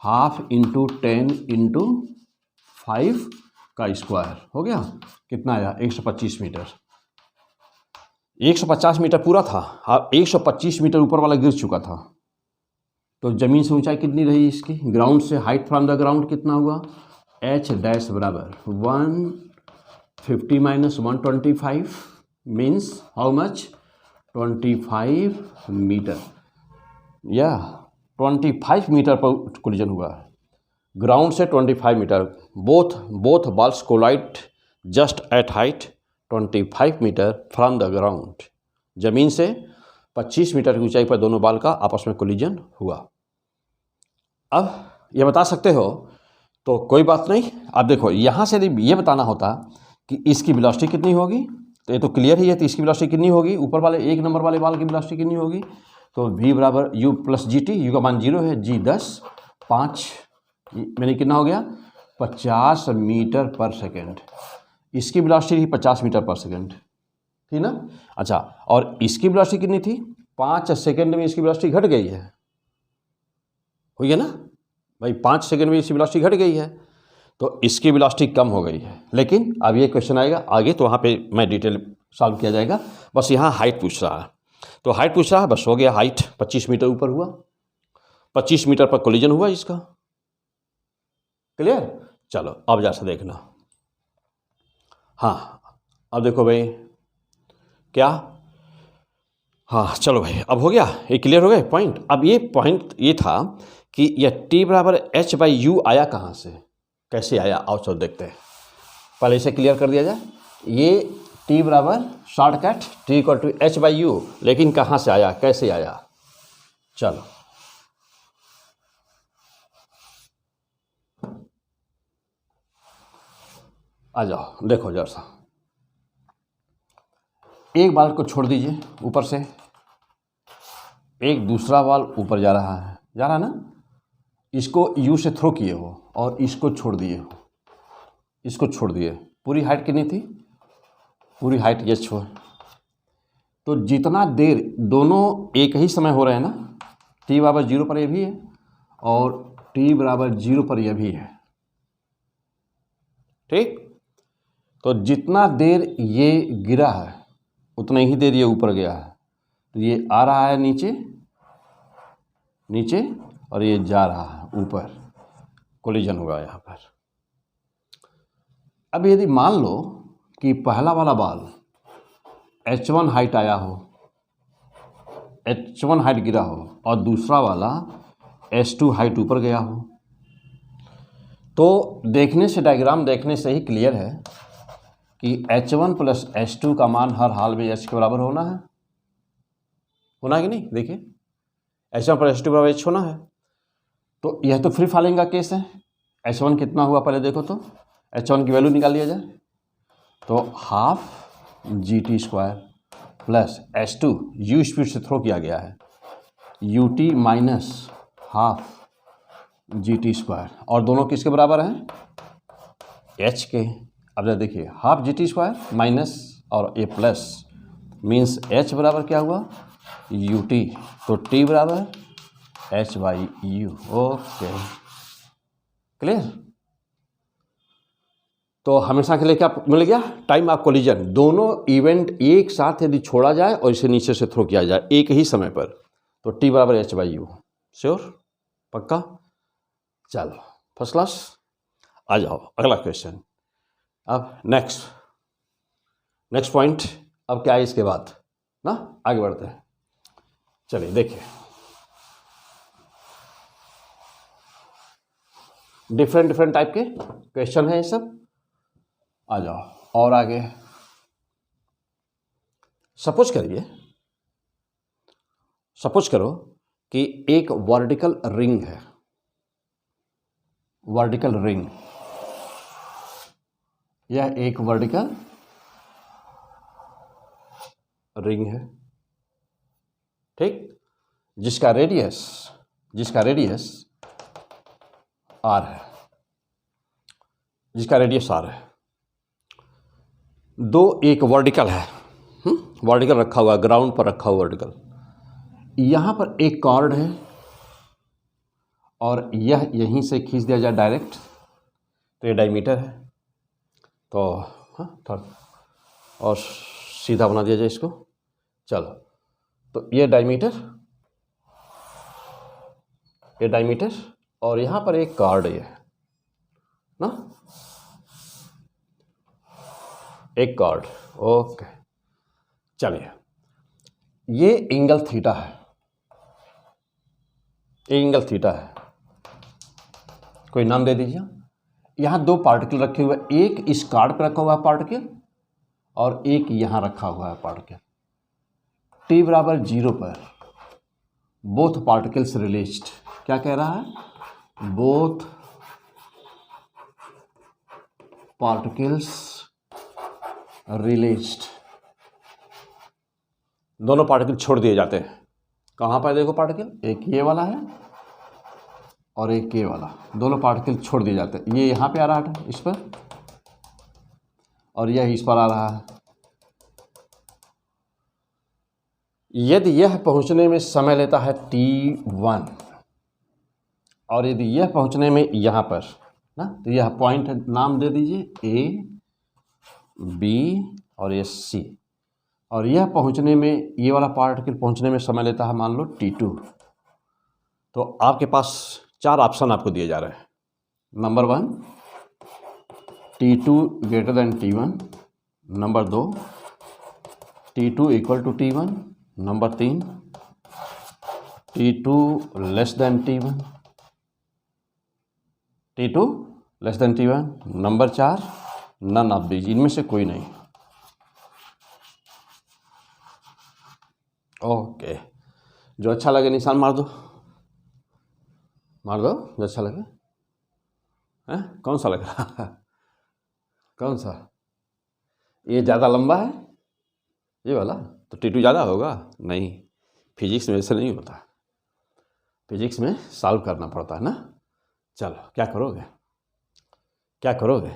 Speaker 1: ½ × 10 × 5 का स्क्वायर हो गया, कितना आया 125 मीटर। 150 मीटर पूरा था, अब 125 मीटर ऊपर वाला गिर चुका था। तो ज़मीन से ऊंचाई कितनी रही इसकी, ग्राउंड से, हाइट फ्रॉम द ग्राउंड कितना हुआ, h डैश बराबर 150 - 125 मीन्स हाउ मच, 25 मीटर, या 25 मीटर पर कोलिजन हुआ है, ग्राउंड से 25 metre. Both balls collide just at height 25 metre from the ground, जमीन से 25 मीटर की ऊंचाई पर दोनों बाल का आपस में कोलिजन हुआ। अब ये बता सकते हो तो कोई बात नहीं। अब देखो यहाँ से यदि ये बताना होता कि इसकी वेलोसिटी कितनी होगी, तो ये तो क्लियर ही है, तो इसकी वेलोसिटी कितनी होगी, ऊपर वाले 1 नंबर वाले बाल की वेलोसिटी कितनी होगी, तो v बराबर u + gt, u का मान 0 है, g 10, 5 मैंने कितना हो गया 50 मीटर पर सेकेंड, इसकी वेलोसिटी थी 50 मीटर पर सेकेंड, ठीक ना। अच्छा, और इसकी वेलोसिटी कितनी थी? 5 सेकेंड में इसकी वेलोसिटी घट गई है, हुई है ना भाई, 5 सेकेंड में इसकी वेलोसिटी घट गई है, तो इसकी वेलोसिटी कम हो गई है। लेकिन अब ये क्वेश्चन आएगा आगे, तो वहाँ पे मैं डिटेल सॉल्व किया जाएगा। बस यहाँ हाइट पूछ रहा है, तो हाइट पूछ रहा है, बस हो गया। हाइट 25 मीटर ऊपर हुआ, 25 मीटर पर कोलिजन हुआ इसका, क्लियर। चलो अब जैसा देखना, हाँ अब देखो भाई क्या, हाँ चलो भाई अब हो गया, ये क्लियर हो गए पॉइंट। अब ये पॉइंट ये था कि यह टी बराबर एच बाई यू आया कहाँ से, कैसे आया, आओ चलो देखते हैं। पहले इसे क्लियर कर दिया जाए। ये टी बराबर shortcut t equal to h by u, लेकिन कहाँ से आया, कैसे आया, चलो आ जाओ देखो जरा सा। एक बाल को छोड़ दीजिए ऊपर से, एक दूसरा बाल ऊपर जा रहा है, जा रहा ना, इसको यू से थ्रो किए हो और इसको छोड़ दिए हो, इसको छोड़ दिए। पूरी हाइट कितनी थी, पूरी हाइट ये छोड़, तो जितना देर दोनों एक ही समय हो रहे हैं ना, टी बराबर 0 पर ये भी है और टी बराबर 0 पर यह भी है, ठीक। तो जितना देर ये गिरा है उतना ही देर ये ऊपर गया है, तो ये आ रहा है नीचे नीचे और ये जा रहा है ऊपर, कोलिजन होगा यहाँ पर। अब यदि मान लो कि पहला वाला बाल h1 हाइट आया हो, h1 हाइट गिरा हो, और दूसरा वाला h2 हाइट ऊपर गया हो, तो देखने से, डायग्राम देखने से ही क्लियर है कि h1 प्लस h2 का मान हर हाल में h के बराबर होना है, होना है कि नहीं। देखिए h1 प्लस h2 बराबर h होना है, तो यह तो फ्री फॉलिंग का केस है। h1 कितना हुआ पहले देखो तो, h1 की वैल्यू निकाल लिया जाए, तो half g t square plus h2 u speed से थ्रो किया गया है, U T minus half g t square, और दोनों किसके बराबर हैं, h के। अब जरा देखिए, half g t square minus और ए प्लस मीन्स h बराबर क्या हुआ, यू टी, तो t बराबर h by you, okay clear. तो हमेशा के लिए क्या मिल गया, टाइम ऑफ कोलिजन। दोनों इवेंट एक साथ यदि छोड़ा जाए और इसे नीचे से थ्रो किया जाए एक ही समय पर, तो टी बराबर h बाई यू, श्योर, पक्का। चलो फर्स्ट क्लास, आ जाओ अगला क्वेश्चन। अब नेक्स्ट पॉइंट, अब क्या है इसके बाद ना, आगे बढ़ते हैं। चलिए देखिए, डिफरेंट टाइप के क्वेश्चन है ये सब, आ जाओ और आगे। सपोज करो कि एक वर्टिकल रिंग है, वर्टिकल रिंग, यह एक वर्टिकल रिंग है, ठीक, जिसका रेडियस r है, जिसका रेडियस r है। दो एक वर्टिकल है, वर्टिकल रखा हुआ, ग्राउंड पर रखा हुआ वर्टिकल, यहाँ पर एक कॉर्ड है और यह यहीं से खींच दिया जाए डायरेक्ट, तो ये डायमीटर है, तो हाँ और सीधा बना दिया जाए इसको। चलो, तो ये डायमीटर और यहाँ पर एक कॉर्ड है ना, एक कॉर्ड, ओके। चलिए, ये एंगल थीटा है, एंगल थीटा है, कोई नाम दे दीजिए। यहाँ दो पार्टिकल रखे हुए, एक इस कार्ड पर रखा हुआ है पार्टिकल और एक यहाँ रखा हुआ है पार्टिकल। t बराबर 0 पर बोथ पार्टिकल्स रिलीज्ड, क्या कह रहा है, बोथ पार्टिकल्स रिलीज्ड, दोनों पार्टिकल छोड़ दिए जाते हैं। कहाँ पर देखो पार्टिकल, एक ये वाला है और एक ये वाला, दोनों पार्टिकल छोड़ दिए जाते हैं। ये यहाँ पे आ रहा है इस पर, और यह इस पर आ रहा है। यदि यह पहुँचने में समय लेता है t1, और यदि यह पहुँचने में यहाँ पर ना, तो यह पॉइंट नाम दे दीजिए A, B और ये C, और यह पहुँचने में, ये वाला पार्टिकल पहुँचने में समय लेता है मान लो t2। तो आपके पास 4 ऑप्शन आपको दिए जा रहे हैं। Number 1 t2 greater than t1, number 2 t2 equal to t1, number 3 t2 less than t1, t2 less than t1, number 4 none of these, इनमें से कोई नहीं। ओके, जो अच्छा लगे निशान मार दो, मार दो जो अच्छा लगे। हैं, कौन सा लग रहा है? कौन सा? ये ज़्यादा लंबा है ये वाला, तो t2 ज़्यादा होगा? नहीं, फिजिक्स में ऐसे नहीं होता, फिजिक्स में सॉल्व करना पड़ता है ना। चलो, क्या करोगे, क्या करोगे?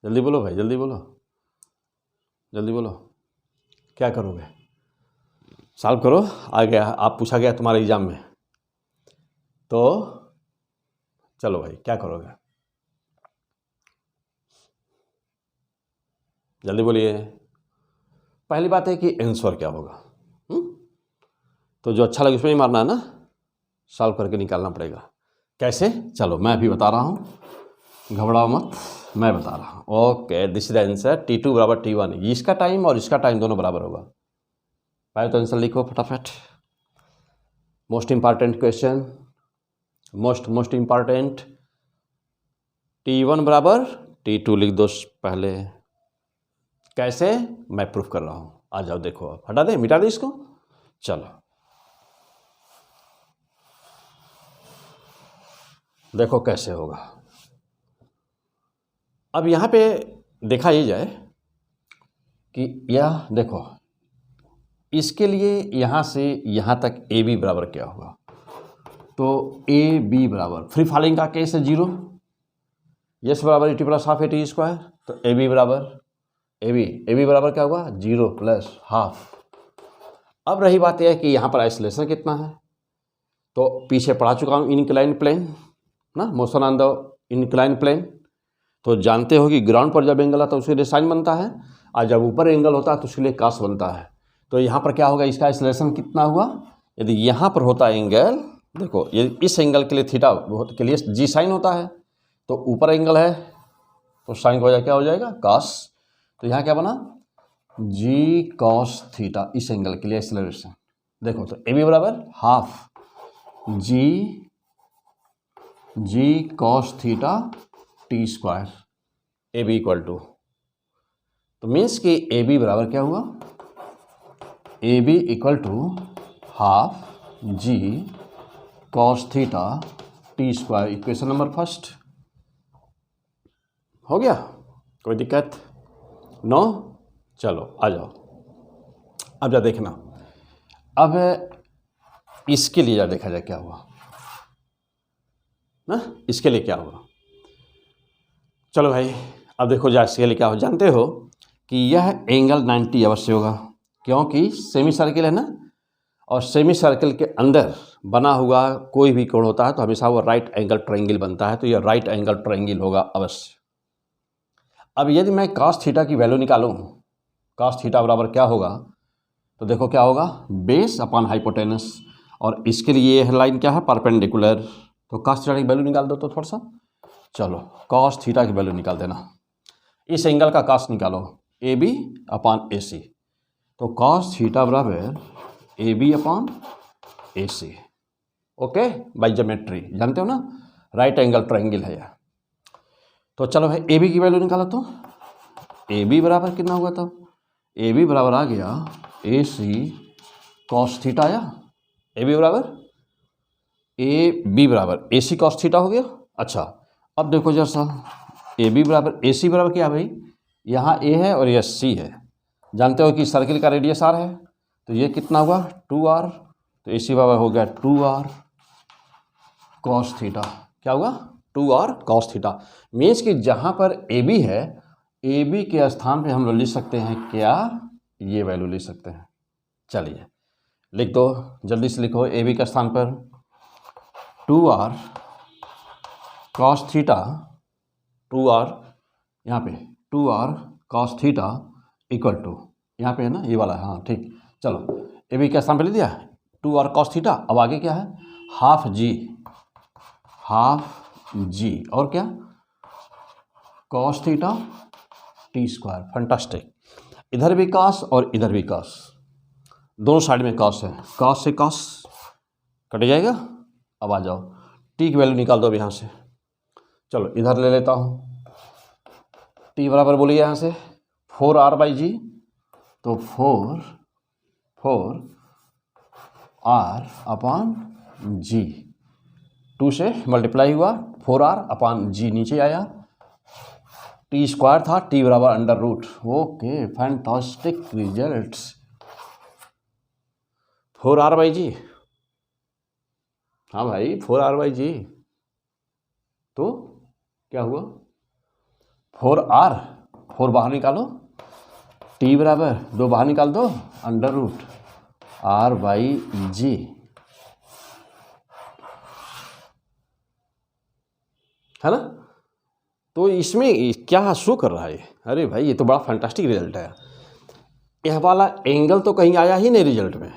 Speaker 1: जल्दी बोलो भाई, जल्दी बोलो, जल्दी बोलो, क्या करोगे? सॉल्व करो। आ गया, आप पूछा गया तुम्हारे एग्जाम में, तो चलो भाई, क्या करोगे? जल्दी बोलिए। पहली बात है कि आंसर क्या होगा, तो जो अच्छा लगे उसमें ही मारना है ना, सॉल्व करके निकालना पड़ेगा। कैसे? चलो मैं अभी बता रहा हूँ, घबराओ मत, मैं बता रहा हूँ। Okay, this is answer t2 बराबर t1। इसका टाइम और इसका टाइम दोनों बराबर होगा। पहले तो आंसर लिखो फटाफट। Most important question, most important. t1 बराबर t2 लिख दो पहले। कैसे? मैं प्रूफ कर रहा हूँ, आ जाओ देखो। आप हटा दे, मिटा दे इसको। चलो देखो कैसे होगा। अब यहाँ पे देखा ही जाए कि यह देखो, इसके लिए यहाँ से यहाँ तक ए बी बराबर क्या होगा, तो ए बी बराबर, फ्री फॉलिंग का केस है 0, यस बराबर T plus half T square, तो ए बी बराबर ए बी बराबर क्या हुआ 0 प्लस हाफ। अब रही बात यह है कि यहाँ पर आइसोलेशन कितना है, तो पीछे पढ़ा चुका हूँ इनक्लाइन प्लेन ना, motion on the incline plane. तो जानते हो कि ग्राउंड पर जब एंगल आता है उसके लिए साइन बनता है, और जब ऊपर एंगल होता है तो उसके लिए कास बनता है। तो यहाँ पर क्या होगा, इसका आइसोलेशन कितना हुआ, यदि यहाँ पर होता एंगल, देखो ये इस एंगल के लिए थीटा के लिए जी साइन होता है, तो ऊपर एंगल है तो साइन हो जाए क्या हो जाएगा कास। तो यहाँ क्या बना जी कॉस थीटा, इस एंगल के लिए एक्सेलरेशन। देखो तो ए बी बराबर half g cos theta t square, A B equal to, तो मीन्स कि ए बी बराबर क्या हुआ, A B equal to half g cos theta t square. Equation number first हो गया, कोई दिक्कत? नो? चलो आ जाओ, अब जा देखना। अब इसके लिए जा देखा जाए क्या हुआ ना, इसके लिए क्या हुआ। चलो भाई अब देखो जा इसके लिए क्या हो। जानते हो कि यह एंगल 90 अवश्य होगा, क्योंकि सेमी सर्किल है ना, और सेमी सर्किल के अंदर बना हुआ कोई भी कोण होता है तो हमेशा वो राइट एंगल ट्रायंगल बनता है, तो यह राइट एंगल ट्रायंगल होगा अवश्य। अब यदि मैं cos थीटा की वैल्यू निकालूं, cos थीटा बराबर क्या होगा, तो देखो क्या होगा बेस अपॉन हाइपोटेनस, और इसके लिए यह लाइन क्या है परपेंडिकुलर, तो cos थीटा की वैल्यू निकाल दो तो थोड़ा सा। चलो cos थीटा की वैल्यू निकाल देना, इस एंगल का cos निकालो ए बी अपॉन ए सी, तो cos थीटा बराबर A B upon A C. Okay, by geometry जानते हो ना, राइट एंगल ट्रायंगल है यह। तो चलो भाई ए बी की वैल्यू निकालो, तो ए बी बराबर कितना हुआ, तब ए बी बराबर आ गया ए सी कॉस थीटा आया, ए बी बराबर ए बी बराबर ए सी कॉस थीटा हो गया। अच्छा अब देखो जरा, ए बी बराबर ए सी बराबर क्या भाई, यहाँ ए है और यह सी है, जानते हो कि सर्किल का रेडियस आर है, तो ये कितना हुआ 2r, तो ए सी बराबर हो गया 2r। कॉस थीटा, क्या होगा 2r कॉस थीटा। मीन्स कि जहाँ पर ए बी है, ए बी के स्थान पे हम लोग लिख सकते हैं क्या, ये वैल्यू लिख सकते हैं। चलिए लिख दो, जल्दी से लिखो। ए बी के स्थान पर 2r कॉस थीटा, 2r यहाँ पे 2r cos theta equal to, यहाँ पे है ना ये वाला, हाँ ठीक। चलो ए बी के स्थान पे लिख दिया 2r कॉस थीटा। अब आगे क्या है, हाफ जी और क्या cos theta t square. Fantastic. इधर भी कॉस और इधर भी कॉस, दोनों साइड में कॉस है, कॉस से कॉस कट जाएगा। अब आ जाओ, टी की वैल्यू निकाल दो अब यहाँ से। चलो इधर ले लेता हूँ, टी बराबर बोलिए यहाँ से 4r/g, तो 4r/g, 2 से मल्टीप्लाई हुआ, 4r/g नीचे आया, टी स्क्वायर था, टी बराबर under root. Okay fantastic results. 4r/g, हाँ भाई 4r/g, तो क्या हुआ 4r, 4 बाहर निकालो, टी बराबर 2 बाहर निकाल दो, अंडर रूट r/g। है ना। तो इसमें क्या शो कर रहा है, अरे भाई ये तो बड़ा फैंटास्टिक रिजल्ट है। यह वाला एंगल तो कहीं आया ही नहीं रिजल्ट में।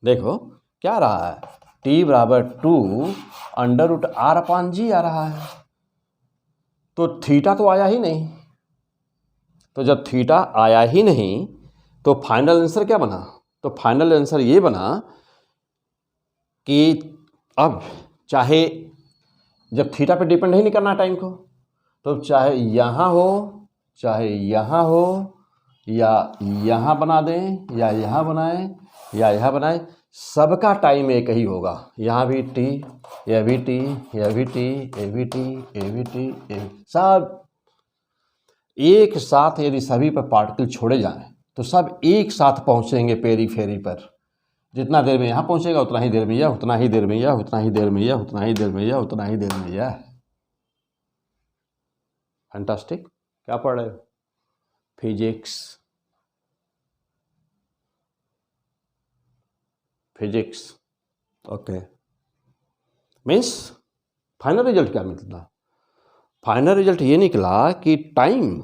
Speaker 1: देखो क्या रहा है, टी बराबर 2 अंडर रूट r/g आ रहा है, तो थीटा तो आया ही नहीं। तो जब थीटा आया ही नहीं तो फाइनल आंसर क्या बना, तो फाइनल आंसर ये बना कि अब चाहे जब थीटा पे डिपेंड ही नहीं करना टाइम को, तो चाहे यहाँ हो, चाहे यहाँ हो, या यहाँ बना दें, या यहाँ बनाएं, या यहाँ बनाएं, सबका टाइम एक ही होगा। यहाँ भी टी, यह भी टी, यह भी टी, ये भी टी, ये भी टी, सब एक साथ। यदि सभी पर पार्टिकल छोड़े जाएं तो सब एक साथ पहुँचेंगे पेरीफेरी पर। जितना देर में यहाँ पहुँचेगा उतना ही देर में यह, उतना ही देर में यह, उतना ही देर में यह, उतना ही देर में यह, उतना ही देर में यह। फैंटास्टिक। क्या पढ़ रहे हो, physics. Okay, means final result क्या निकला, फाइनल रिजल्ट ये निकला कि time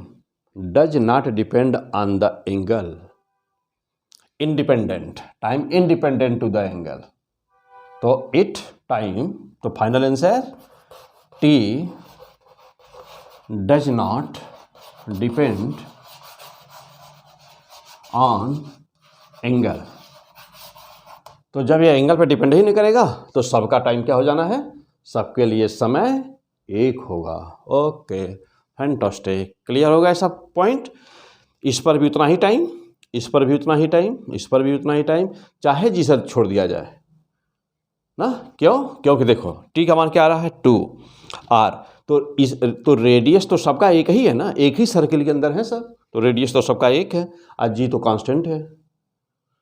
Speaker 1: does not depend on the angle, independent, time independent to the angle. तो इट टाइम, तो final answer t does not depend on angle. तो जब ये एंगल पे डिपेंड ही नहीं करेगा तो सबका टाइम क्या हो जाना है, सबके लिए समय एक होगा। ओके फैंटास्टिक, क्लियर होगा ऐसा पॉइंट। इस पर भी उतना ही टाइम, इस पर भी उतना ही टाइम, इस पर भी उतना ही टाइम, चाहे जिसे छोड़ दिया जाए ना। क्यों, क्योंकि देखो टी का मान क्या आ रहा है 2r, तो रेडियस तो सबका एक ही है ना, एक ही सर्किल के अंदर है सब, तो रेडियस तो सबका एक है, और जी तो कांस्टेंट है,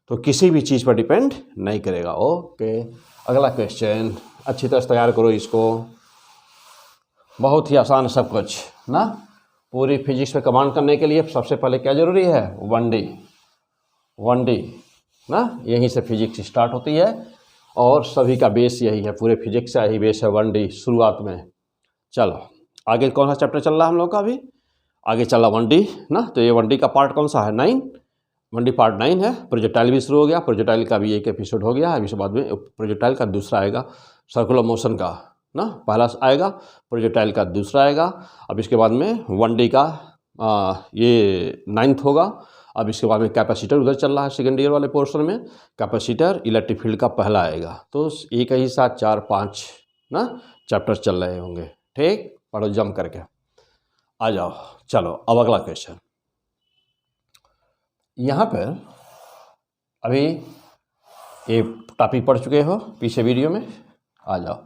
Speaker 1: तो किसी भी चीज़ पर डिपेंड नहीं करेगा। ओके अगला क्वेश्चन, अच्छी तरह से तैयार करो इसको, बहुत ही आसान है सब कुछ ना। पूरी फिजिक्स पे कमांड करने के लिए सबसे पहले क्या जरूरी है, 1D ना, यहीं से फिजिक्स स्टार्ट होती है और सभी का बेस यही है, पूरे फिजिक्स का यही बेस है 1D शुरुआत में। चलो आगे कौन सा चैप्टर चल रहा है हम लोग का, अभी आगे चल रहा 1D ना, तो ये 1D का पार्ट कौन सा है, 9, 1D पार्ट 9 है। प्रोजेक्टाइल भी शुरू हो गया, प्रोजेक्टाइल का भी एक एपिसोड हो गया, अभी से बाद में प्रोजेक्टाइल का दूसरा आएगा, सर्कुलर मोशन का ना, पहला आएगा, प्रोजेक्टाइल का दूसरा आएगा। अब इसके बाद में 1D का ये 9th होगा। अब इसके बाद में कैपेसिटर उधर चल रहा है सेकेंड ईयर वाले पोर्शन में, कैपेसिटर इलेक्ट्रिक फील्ड का पहला आएगा। तो एक ही साथ 4-5 ना चैप्टर चल रहे होंगे, ठीक, पढ़ो जम करके आ जाओ। चलो अब अगला क्वेश्चन, यहाँ पर अभी ये टॉपिक पढ़ चुके हो पीछे वीडियो में, आ जाओ।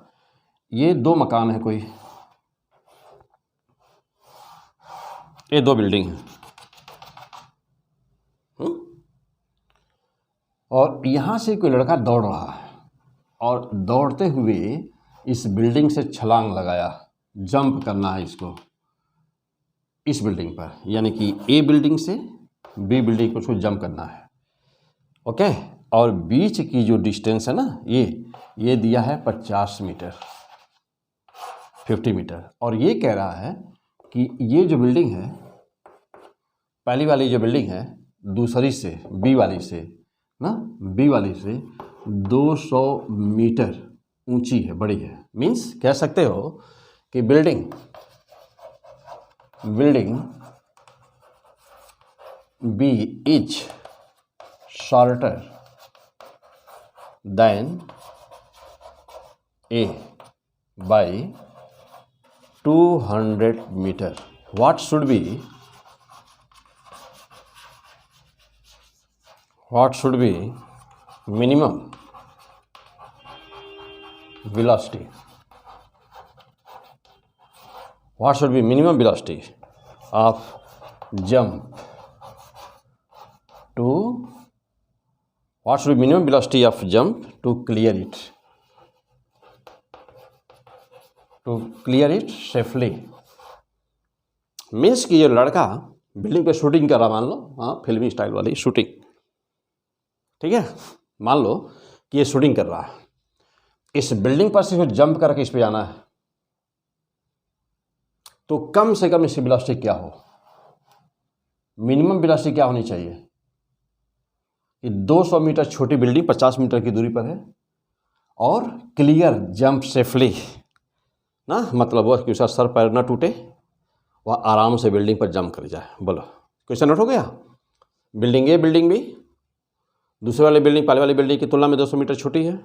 Speaker 1: ये 2 मकान है, कोई ये 2 बिल्डिंग है, और यहाँ से कोई लड़का दौड़ रहा है, और दौड़ते हुए इस बिल्डिंग से छलांग लगाया, जंप करना है इसको इस बिल्डिंग पर, यानी कि ए बिल्डिंग से बी बिल्डिंग पर उसको जंप करना है। ओके, और बीच की जो डिस्टेंस है ना, ये दिया है 50 मीटर, 50 मीटर। और ये कह रहा है कि ये जो बिल्डिंग है, पहली वाली जो बिल्डिंग है दूसरी से बी वाली से ना, बी वाली से 200 मीटर ऊंची है, बड़ी है। मीन्स कह सकते हो कि building B is shorter than A by 200 metre. What should be minimum velocity? What should be minimum velocity of jump to? What should be minimum velocity of jump to clear it? To clear it safely. Means कि ये लड़का building पे shooting कर रहा, मान लो, हाँ, फिल्मी style वाली शूटिंग, ठीक है, मान लो कि ये शूटिंग कर रहा है। इस बिल्डिंग पर से जंप करके इस पे जाना है, तो कम से कम इसकी वेलोसिटी क्या हो, मिनिमम वेलोसिटी क्या होनी चाहिए? कि 200 मीटर छोटी बिल्डिंग 50 मीटर की दूरी पर है और क्लियर जंप सेफली ना, मतलब वह कि उसका सर पैर ना टूटे, वह आराम से बिल्डिंग पर जंप कर जाए। बोलो, क्वेश्चन नोट हो गया? बिल्डिंग ए बिल्डिंग बी, दूसरे वाली बिल्डिंग पहले वाली बिल्डिंग की तुलना में 200 मीटर छोटी है,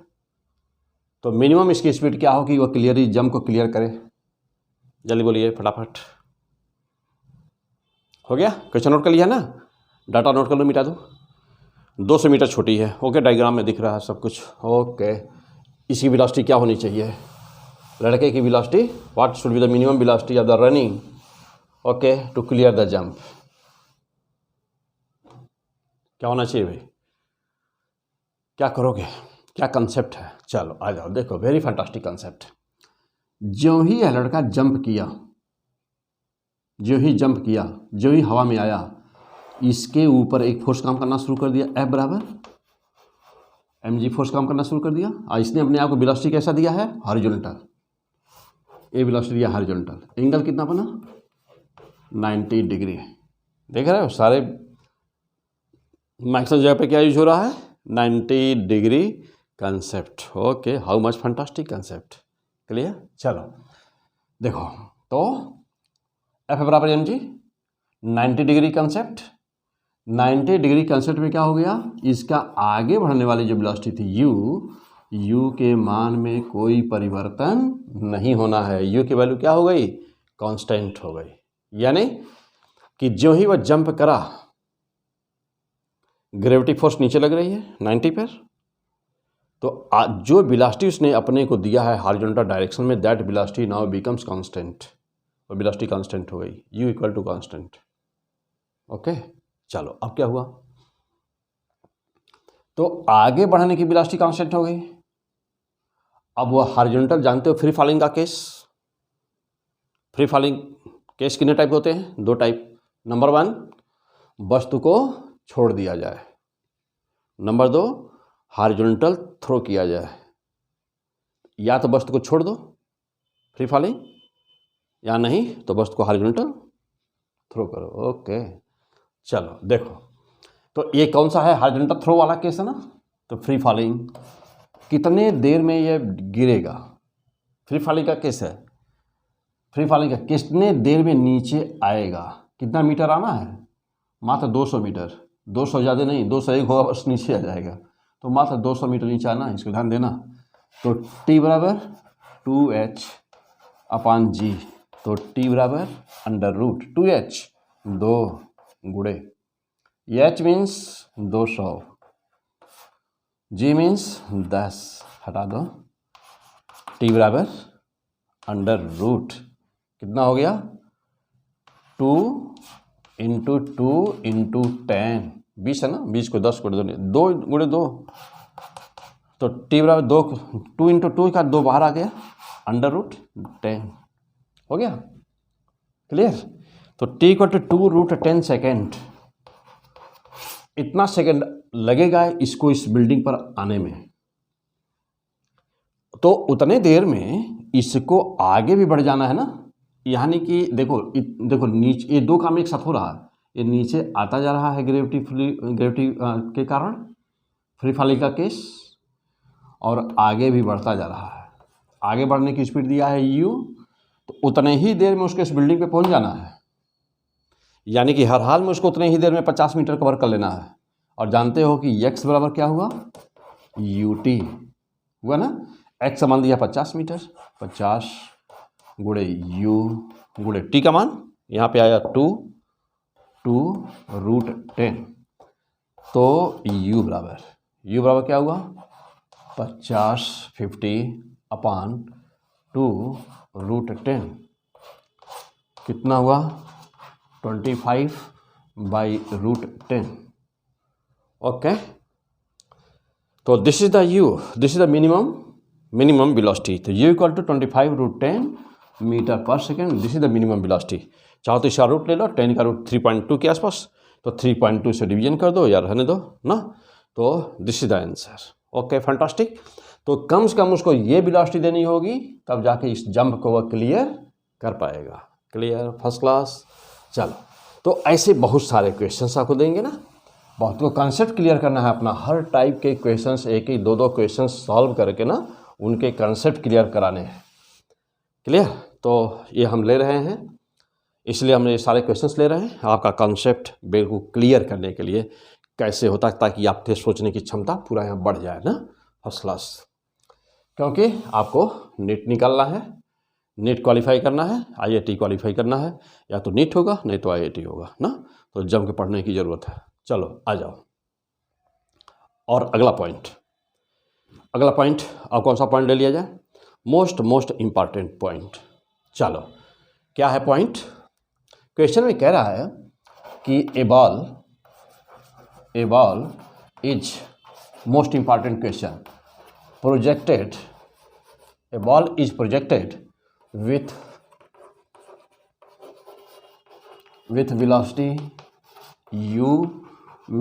Speaker 1: तो मिनिमम इसकी स्पीड क्या होगी, वह क्लियरली जंप को क्लियर करे। जल्दी बोलिए फटाफट। हो गया? क्वेश्चन नोट कर लिया ना? डाटा नोट कर लो, मिटा दो। 200 मीटर छोटी है, ओके, डायग्राम में दिख रहा है सब कुछ, ओके। इसकी वेलोसिटी क्या होनी चाहिए? लड़के की velocity, what should be the minimum velocity of the running, okay, to clear the jump? क्या होना चाहिए भाई? क्या करोगे? क्या कंसेप्ट है? चलो आ जाओ, देखो, वेरी फैंटास्टिक कंसेप्ट। जो ही यह लड़का जंप किया, जो ही हवा में आया, इसके ऊपर एक फोर्स काम करना शुरू कर दिया, F बराबर mg फोर्स काम करना शुरू कर दिया। और इसने अपने आप को वेलोसिटी कैसा दिया है? हॉरिजॉन्टल। ये वेलोसिटी दिया हॉरिजॉन्टल। एंगल कितना बना? 90 डिग्री। देख रहे हो सारे मैक्सिमम जगह पे क्या यूज हो रहा है? 90 degree concept. Okay, how much fantastic concept. Clear? चलो देखो, तो F बराबर mg, 90 degree concept. 90 degree concept में क्या हो गया? इसका आगे बढ़ने वाली जो वेलोसिटी थी u के मान में कोई परिवर्तन नहीं होना है। u की वैल्यू क्या हो गई? कांस्टेंट हो गई। यानी कि जो ही वह जंप करा, ग्रेविटी फोर्स नीचे लग रही है 90 पर, तो जो वेलोसिटी उसने अपने को दिया है हॉरिजॉन्टल डायरेक्शन में, that velocity now becomes constant, और वेलोसिटी कांस्टेंट हो गई, u equal to constant. Okay, चलो अब क्या हुआ? तो आगे बढ़ने की वेलोसिटी कांस्टेंट हो गई। अब वह हॉरिजॉन्टल, जानते हो फ्री फॉलिंग का केस, फ्री फॉलिंग केस कितने टाइप होते हैं? 2 टाइप। नंबर 1, वस्तु को छोड़ दिया जाए। नंबर 2, हॉरिजॉन्टल थ्रो किया जाए। या तो वस्तु को छोड़ दो, फ्री फॉलिंग, या नहीं तो वस्तु को हॉरिजॉन्टल थ्रो करो। ओके, चलो देखो, तो ये कौन सा है? हॉरिजॉन्टल थ्रो वाला केस है ना। तो फ्री फॉलिंग, कितने देर में ये गिरेगा? फ्री फॉलिंग का केस है। फ्री फॉलिंग का कितने देर में नीचे आएगा? कितना मीटर आना है? मात्र 200 मीटर। 200 ज़्यादा नहीं, 201 होगा बस, नीचे आ जाएगा। तो मात्र 200 मीटर नीचे आना, इसको ध्यान देना। तो T बराबर 2h अपॉन g, तो T बराबर अंडर रूट 2h, 2 गुणे h मीन्स 200, g मीन्स 10, हटा दो, T बराबर अंडर रूट कितना हो गया? 2 इंटू 2 इंटू 10, 20 है ना, 20 को 10 गुणे 2, 2 गुणे 2, तो T बराबर 2, 2 इंटू 2 का 2 बाहर आ गया, √10 हो गया, क्लियर। तो t इक्वल टू 2√10 सेकेंड, इतना सेकेंड लगेगा इसको इस बिल्डिंग पर आने में। तो उतने देर में इसको आगे भी बढ़ जाना है ना, यानी कि देखो नीचे ये दो काम एक साथ हो रहा है। ये नीचे आता जा रहा है ग्रेविटी के कारण, फ्री फॉलिंग का केस, और आगे भी बढ़ता जा रहा है। आगे बढ़ने की स्पीड दिया है u, तो उतने ही देर में उसको इस बिल्डिंग पे पहुंच जाना है, यानी कि हर हाल में उसको उतने ही देर में 50 मीटर कवर कर लेना है। और जानते हो कि x बराबर क्या हुआ, ut हुआ ना। x का मान दिया 50 मीटर, 50 गुणे u गुणे t का मान यहाँ पे आया 2√10, तो u बराबर क्या हुआ 50/2√10 कितना हुआ 25/√10। ओके, तो this is the minimum velocity. तो u इक्वल टू 25/10 मीटर पर second, this is the minimum velocity. चाहो तो इसका रूट ले लो, 10 का रूट 3.2 के आसपास, तो 3.2 से डिवीजन कर दो या रहने दो ना, तो this is the answer. Okay, fantastic. तो कम से कम उसको ये वेलोसिटी देनी होगी, तब जाके इस जंप को वह क्लियर कर पाएगा। Clear, first class. चलो, तो ऐसे बहुत सारे क्वेश्चंस आपको देंगे ना, बहुत को कंसेप्ट क्लियर करना है अपना। हर टाइप के क्वेश्चंस, एक ही दो क्वेश्चंस सॉल्व करके ना उनके कंसेप्ट क्लियर कराने हैं। क्लियर, तो ये हम ले रहे हैं, इसलिए हम ये सारे क्वेश्चंस ले रहे हैं आपका कंसेप्ट बिल्कुल क्लियर करने के लिए कैसे होता है, ताकि आपके सोचने की क्षमता पूरा यहाँ बढ़ जाए ना, फर्स्ट क्लास। क्योंकि आपको नीट निकालना है, नीट क्वालिफाई करना है, IIT क्वालिफाई करना है, या तो नीट होगा नहीं तो IIT होगा ना, तो जम के पढ़ने की ज़रूरत है। चलो आ जाओ, और अगला पॉइंट अब कौन सा पॉइंट ले लिया जाए, मोस्ट इम्पॉर्टेंट पॉइंट। चलो, क्या है पॉइंट? क्वेश्चन में कह रहा है कि a ball is most important question, projected, a ball is projected with velocity u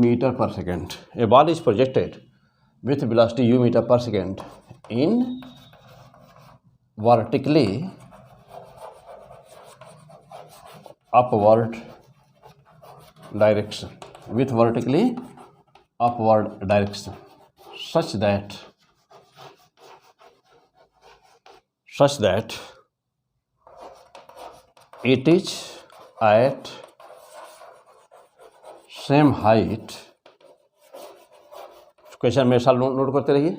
Speaker 1: meter per second. A ball is projected with velocity u meter per second in vertically upward direction, such that it is at same height। Question मेरे साथ note करते रहिए।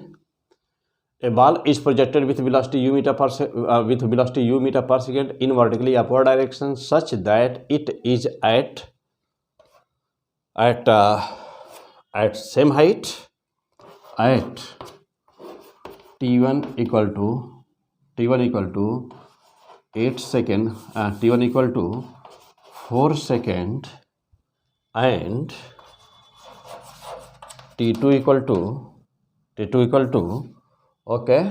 Speaker 1: A ball is projected with velocity u meter per second in vertically upward direction such that it is at same height at t1 equal to 8 second, t1 equal to 4 second and t2 equal to okay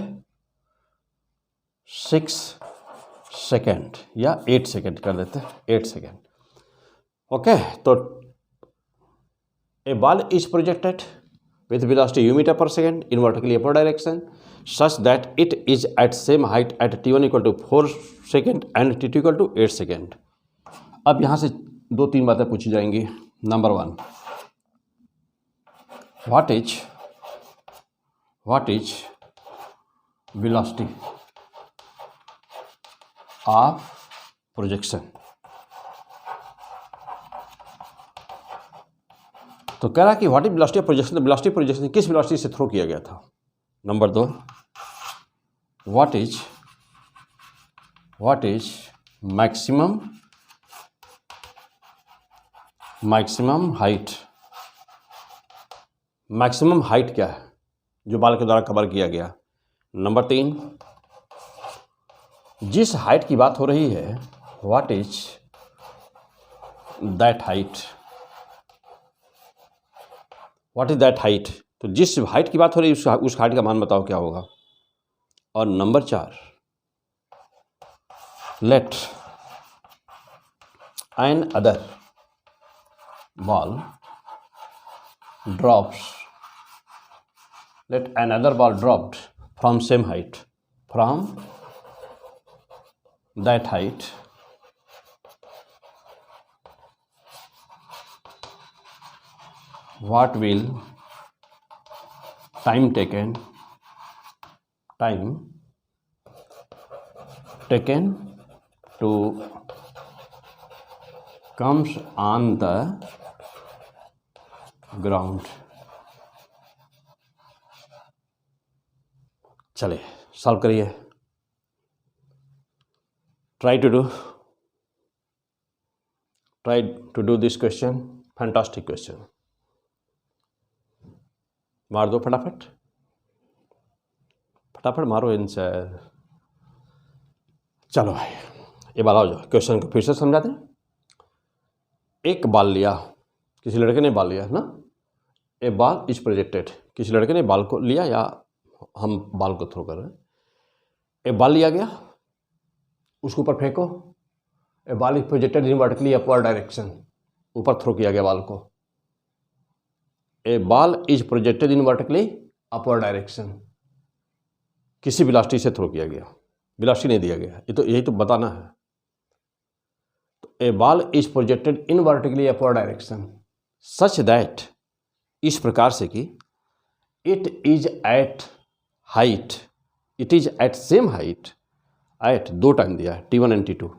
Speaker 1: 6 second या 8 second कर देते हैं, 8 second। Okay, तो a ball is projected with velocity u meter per second in vertically upward direction such that it is at same height at t1 equal to 4 second and t2 equal to 8 second। अब यहाँ से 2-3 बातें पूछी जाएंगी। Number 1, what is velocity of projection? तो कह रहा है कि what is velocity of projection, velocity projection किस वेलोसिटी से थ्रो किया गया था। Number 2, what is maximum height, maximum height क्या है जो बाल के द्वारा कवर किया गया। नंबर 3, जिस हाइट की बात हो रही है व्हाट इज दैट हाइट, तो जिस हाइट की बात हो रही है उस हाइट का मान बताओ क्या होगा। और number 4, let an other ball drops, let another ball dropped from same height, from that height, what will time taken to comes on the ground। चलिए सॉल्व करिए, try to do this question, fantastic question. मार दो फटाफट मारो answer. चलो भाई ये बात आओ, जाओ क्वेश्चन को फिर से समझा दें। एक बाल लिया, किसी लड़के ने बाल लिया ना, ए बाल इज प्रोजेक्टेड, किसी लड़के ने बाल को लिया या हम बाल को थ्रो कर रहे हैं। ए बाल लिया गया, उसके ऊपर फेंको, ए बाल is projected in vertically upward direction, ऊपर थ्रो किया गया बाल को। ए बाल is projected in vertically upward direction, किसी वेलोसिटी से थ्रो किया गया, वेलोसिटी नहीं दिया गया, ये तो यही तो बताना है। तो a ball is projected in vertically upward direction such that, इस प्रकार से कि it is at height, it is at same height at, दो टाइम दिया है T1 एंड T2।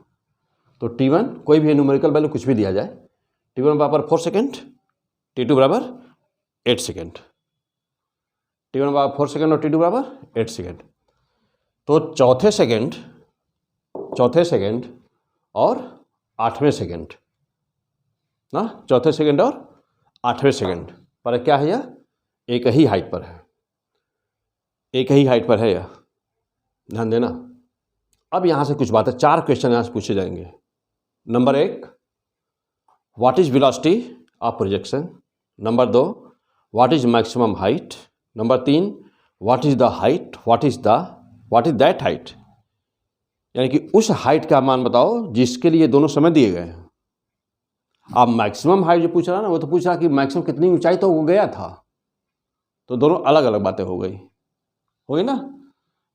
Speaker 1: तो T1 कोई भी न्यूमेरिकल वैल्यू कुछ भी दिया जाए, T1 बराबर 4 सेकेंड, T2 बराबर 8 सेकेंड, T1 बराबर 4 सेकेंड और T2 बराबर 8 सेकेंड। तो चौथे सेकेंड और 8वें सेकेंड ना, चौथे सेकेंड और 8वें सेकेंड पर क्या है, यह एक ही हाइट पर है, एक ही हाइट पर है यह, ध्यान देना। अब यहाँ से कुछ बातें, 4 क्वेश्चन यहाँ से पूछे जाएंगे। Number 1, what is velocity of projection. Number 2, what is maximum height. Number 3, what is the height, what is that height, यानी कि उस हाइट का मान बताओ जिसके लिए दोनों समय दिए गए हैं। अब मैक्सिमम हाइट जो पूछ रहा ना, वो तो पूछ रहा कि मैक्सिमम कितनी ऊंचाई तो वो गया था, तो दोनों अलग अलग बातें हो गई ना,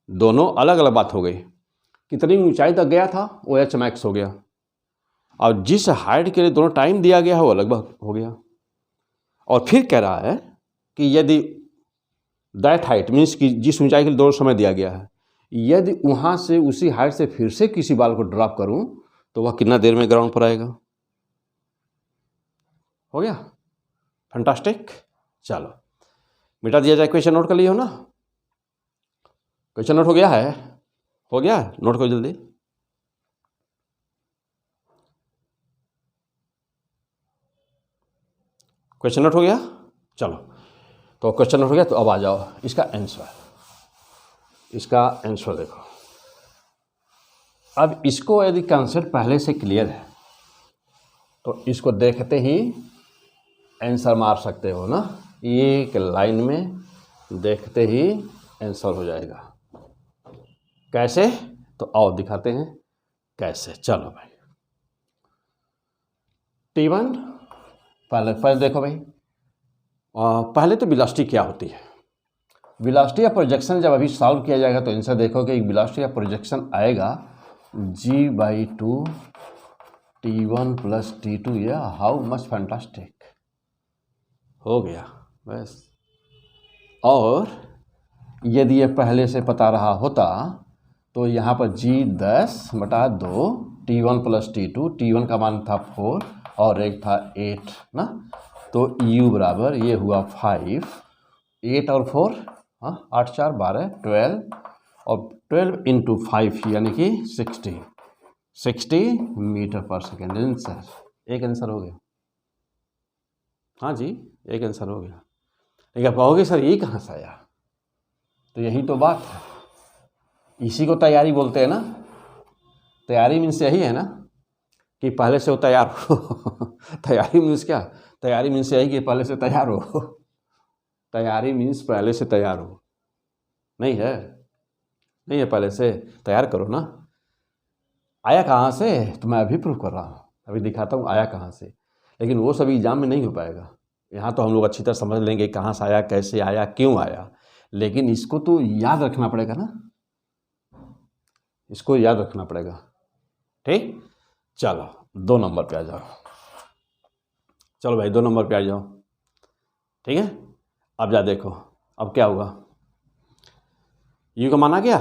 Speaker 1: दोनों अलग अलग बात हो गई। कितनी ऊंचाई तक गया था वो एच मैक्स हो गया, और जिस हाइट के लिए दोनों टाइम दिया गया है वो अलग बात हो गया। और फिर कह रहा है कि यदि दैट हाइट मीन्स कि जिस ऊंचाई के लिए दोनों समय दिया गया है, यदि वहाँ से उसी हाइट से फिर से किसी बाल को ड्रॉप करूँ तो वह कितना देर में ग्राउंड पर आएगा। हो गया फैंटास्टिक। चलो मिटा दिया जाए, क्वेश्चन नोट कर लिए हो ना, क्वेश्चन नोट हो गया है, हो गया, नोट करो जल्दी। क्वेश्चन नोट हो गया, चलो तो क्वेश्चन नोट हो गया, तो अब आ जाओ इसका आंसर देखो। अब इसको यदि कंसेप्ट पहले से क्लियर है तो इसको देखते ही आंसर मार सकते हो ना, एक लाइन में देखते ही आंसर हो जाएगा। कैसे, तो आओ दिखाते हैं कैसे। चलो भाई T1 पहले देखो भाई, पहले तो वेलोसिटी क्या होती है। वेलोसिटी या प्रोजेक्शन जब अभी सॉल्व किया जाएगा तो आंसर देखो कि एक वेलोसिटी या प्रोजेक्शन आएगा G/2 T1 प्लस T2। या हाउ मच फैंटास्टिक, हो गया बस। और यदि ये पहले से पता रहा होता तो यहाँ पर G10/2 T1 plus T2, T1 का मान था 4 और एक था 8 ना, तो U बराबर ये हुआ 5, 8 और 4 हाँ 8 4 12 12 और 12 इंटू 5 यानी कि 60 मीटर पर सेकेंड। आंसर एक आंसर हो गया, हाँ जी एक आंसर हो गया। लेकिन आप कहोगे सर ये कहाँ से आया, तो यही तो बात है, इसी को तैयारी बोलते हैं ना। तैयारी मीन्स यही है ना कि पहले से वो तैयार हो तैयारी मीन्स क्या, तैयारी मीन्स यही कि पहले से तैयार हो तैयारी मीन्स पहले से तैयार हो, नहीं है पहले से तैयार करो ना। आया कहाँ से, तो मैं अभी प्रूव कर रहा हूँ, अभी दिखाता हूँ आया कहाँ से। लेकिन वो सभी एग्जाम में नहीं हो पाएगा। यहाँ तो हम लोग अच्छी तरह समझ लेंगे कहाँ से आया, कैसे आया, क्यों आया, लेकिन इसको तो याद रखना पड़ेगा ना, इसको याद रखना पड़ेगा। ठीक, चलो 2 नंबर पे आ जाओ। चलो भाई 2 नंबर पे आ जाओ। ठीक है, अब जा देखो अब क्या होगा। यू का माना गया।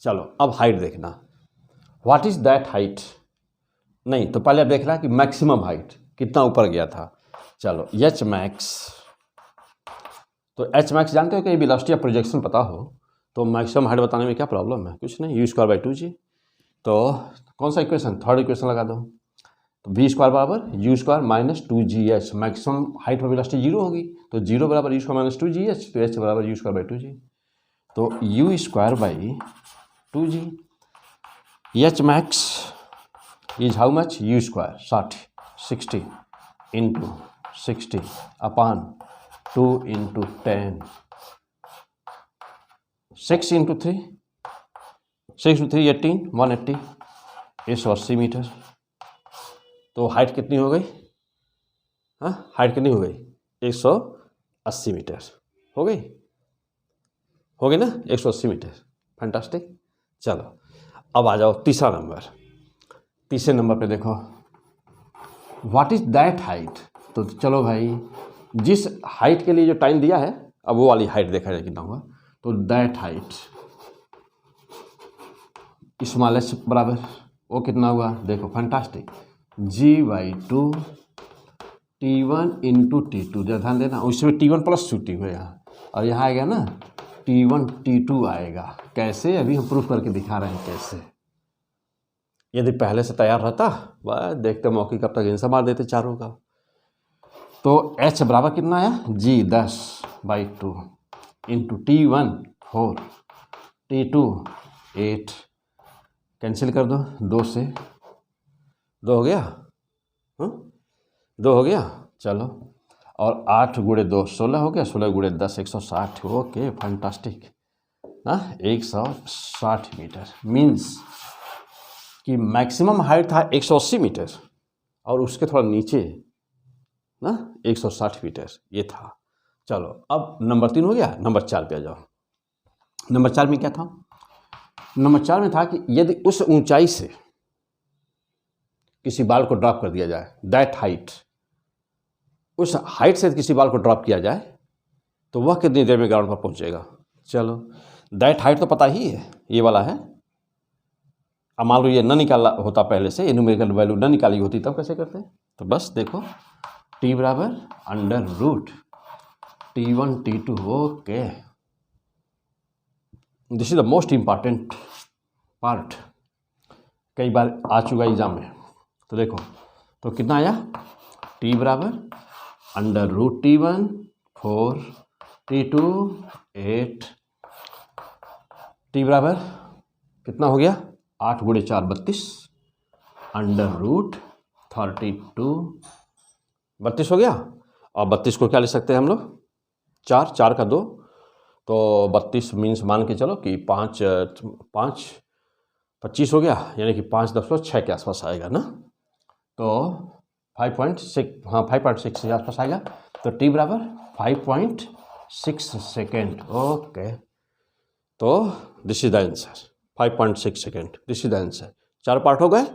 Speaker 1: चलो अब हाइट देखना, व्हाट इज दैट हाइट। नहीं तो पहले अब देख रहा है कि मैक्सिमम हाइट कितना ऊपर गया था। चलो एच मैक्स, तो एच मैक्स जानते हो कि वेलोसिटी ऑफ प्रोजेक्शन पता हो तो मैक्सिमम हाइट बताने में क्या प्रॉब्लम है, कुछ नहीं, u²/2g। तो कौन सा इक्वेशन, थर्ड इक्वेशन लगा दो। तो v² बराबर u² - 2gh, मैक्सिमम हाइट पर वेलोसिटी 0 होगी तो 0 बराबर u² - 2gh, तो h बराबर u²/2g। तो u²/2g, h max is how much, u², 60 into 60 upon 2 into 10, 6 into 3, 6 into 3 18, 180, 180 metre. तो हाइट कितनी हो गई, हाँ हाइट कितनी हो गई, 180 मीटर हो गई, हो गई ना 180 मीटर, फैंटास्टिक। चलो अब आ जाओ तीसरा नंबर। तीसरे नंबर पे देखो व्हाट इज दैट हाइट। तो चलो भाई जिस हाइट के लिए जो टाइम दिया है अब वो वाली हाइट देखा जाए कितना हुआ। तो दैट हाइट स्मॉल एच बराबर वो कितना हुआ, देखो fantastic, g/2 t1 into t2, जरा ध्यान देना उसमें t1 + 2t हुआ यहाँ, और यहाँ आएगा ना t1 t2 आएगा। कैसे, अभी हम प्रूफ करके दिखा रहे हैं कैसे। यदि पहले से तैयार रहता वह देखते मौके कब तक आंसर मार देते चारों का। तो h बराबर कितना आया, g 10/2 into t1 4 t2 8, cancel कर दो, 2 से 2 हो गया, 2 हो गया। चलो और 8 × 2 16 हो गया, 16 × 10 160, ओके फैंटास्टिक, हाँ 160 मीटर। मीन्स कि मैक्सिमम हाइट था 180 मीटर और उसके थोड़ा नीचे ना 160 मीटर ये था। चलो अब नंबर 3 हो गया, नंबर 4 पे आ जाओ। नंबर 4 में क्या था, नंबर 4 में था कि यदि उस ऊंचाई से किसी बाल को ड्रॉप कर दिया जाए, दैट हाइट, उस हाइट से किसी बाल को ड्रॉप किया जाए तो वह कितनी देर में ग्राउंड पर पहुंचेगा। चलो दैट हाइट तो पता ही है, ये वाला है। अब मान लो ये न निकाला होता पहले से, ये न्यूमेरिकल वैल्यू न निकाली होती तब कैसे करते हैं। तो बस देखो t बराबर √t1 t2, okay this is the most important part, कई बार आ चुका एग्जाम में। तो देखो तो कितना आया, t बराबर √t1 4 t2 8, t बराबर कितना हो गया 8 × 4 32 √32, 32 हो गया। और 32 को क्या ले सकते हैं हम लोग, 4 का 2, तो 32 मीन्स मान के चलो कि 5 25 हो गया, यानी कि 5.6 के आसपास आएगा ना। तो 5.6, हाँ 5.6 के आसपास आएगा। तो t बराबर 5.6 सेकेंड, ओके। तो this is the answer, 5.6 second, this is the answer. 4 part हो गए,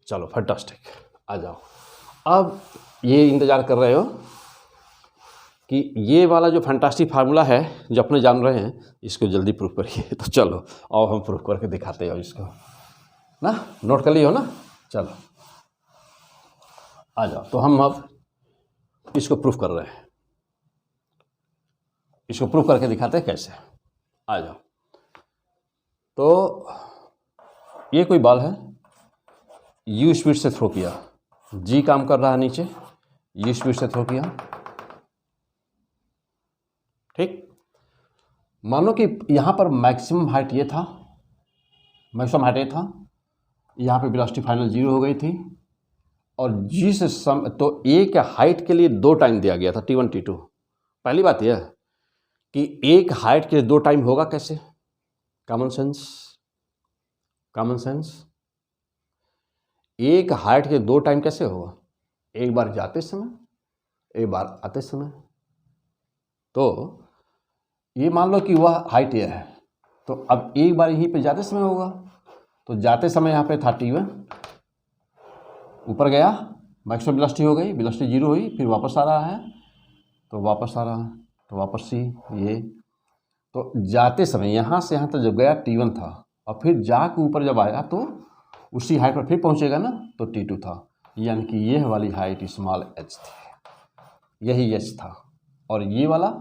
Speaker 1: चलो फैंटास्टिक। आ जाओ अब ये इंतज़ार कर रहे हो कि ये वाला जो फैंटास्टिक फार्मूला है जो अपने जान रहे हैं इसको जल्दी प्रूफ करिए। तो चलो और हम प्रूफ करके दिखाते हो इसको ना, नोट कर लिए हो ना। चलो आ जाओ, तो हम अब इसको प्रूफ कर रहे हैं, इसको प्रूफ करके दिखाते हैं कैसे। आ जाओ, तो ये कोई बॉल है, u स्पीड से थ्रो किया, g काम कर रहा है नीचे, u स्पीड से थ्रो किया, ठीक। मानो कि यहाँ पर मैक्सिमम हाइट ये था, मैक्सिमम हाइट ये था, यहाँ पे वेलोसिटी फाइनल 0 हो गई थी, और g से तो एक हाइट के लिए 2 टाइम दिया गया था t1 t2। पहली बात यह कि एक हाइट के लिए 2 टाइम होगा कैसे, कॉमन सेंस, कॉमन सेंस। एक हाइट के दो टाइम कैसे होगा? एक बार जाते समय, एक बार आते समय। तो ये मान लो कि वह हाइट ये है, तो अब एक बार यहीं पे जाते समय होगा। तो जाते समय यहाँ पे था T1, ऊपर गया, मैक्सिमम वेलोसिटी हो गई, वेलोसिटी 0 हुई, फिर वापस आ रहा है, तो वापस आ रहा है, तो वापस सी ये। तो जाते समय यहाँ से यहाँ तक जब गया T1 था, और फिर जाके ऊपर जब आया तो उसी हाइट पर फिर पहुँचेगा ना, तो T2 था। यानी कि यह वाली हाइट स्मॉल h थी, यही h था, और ये वाला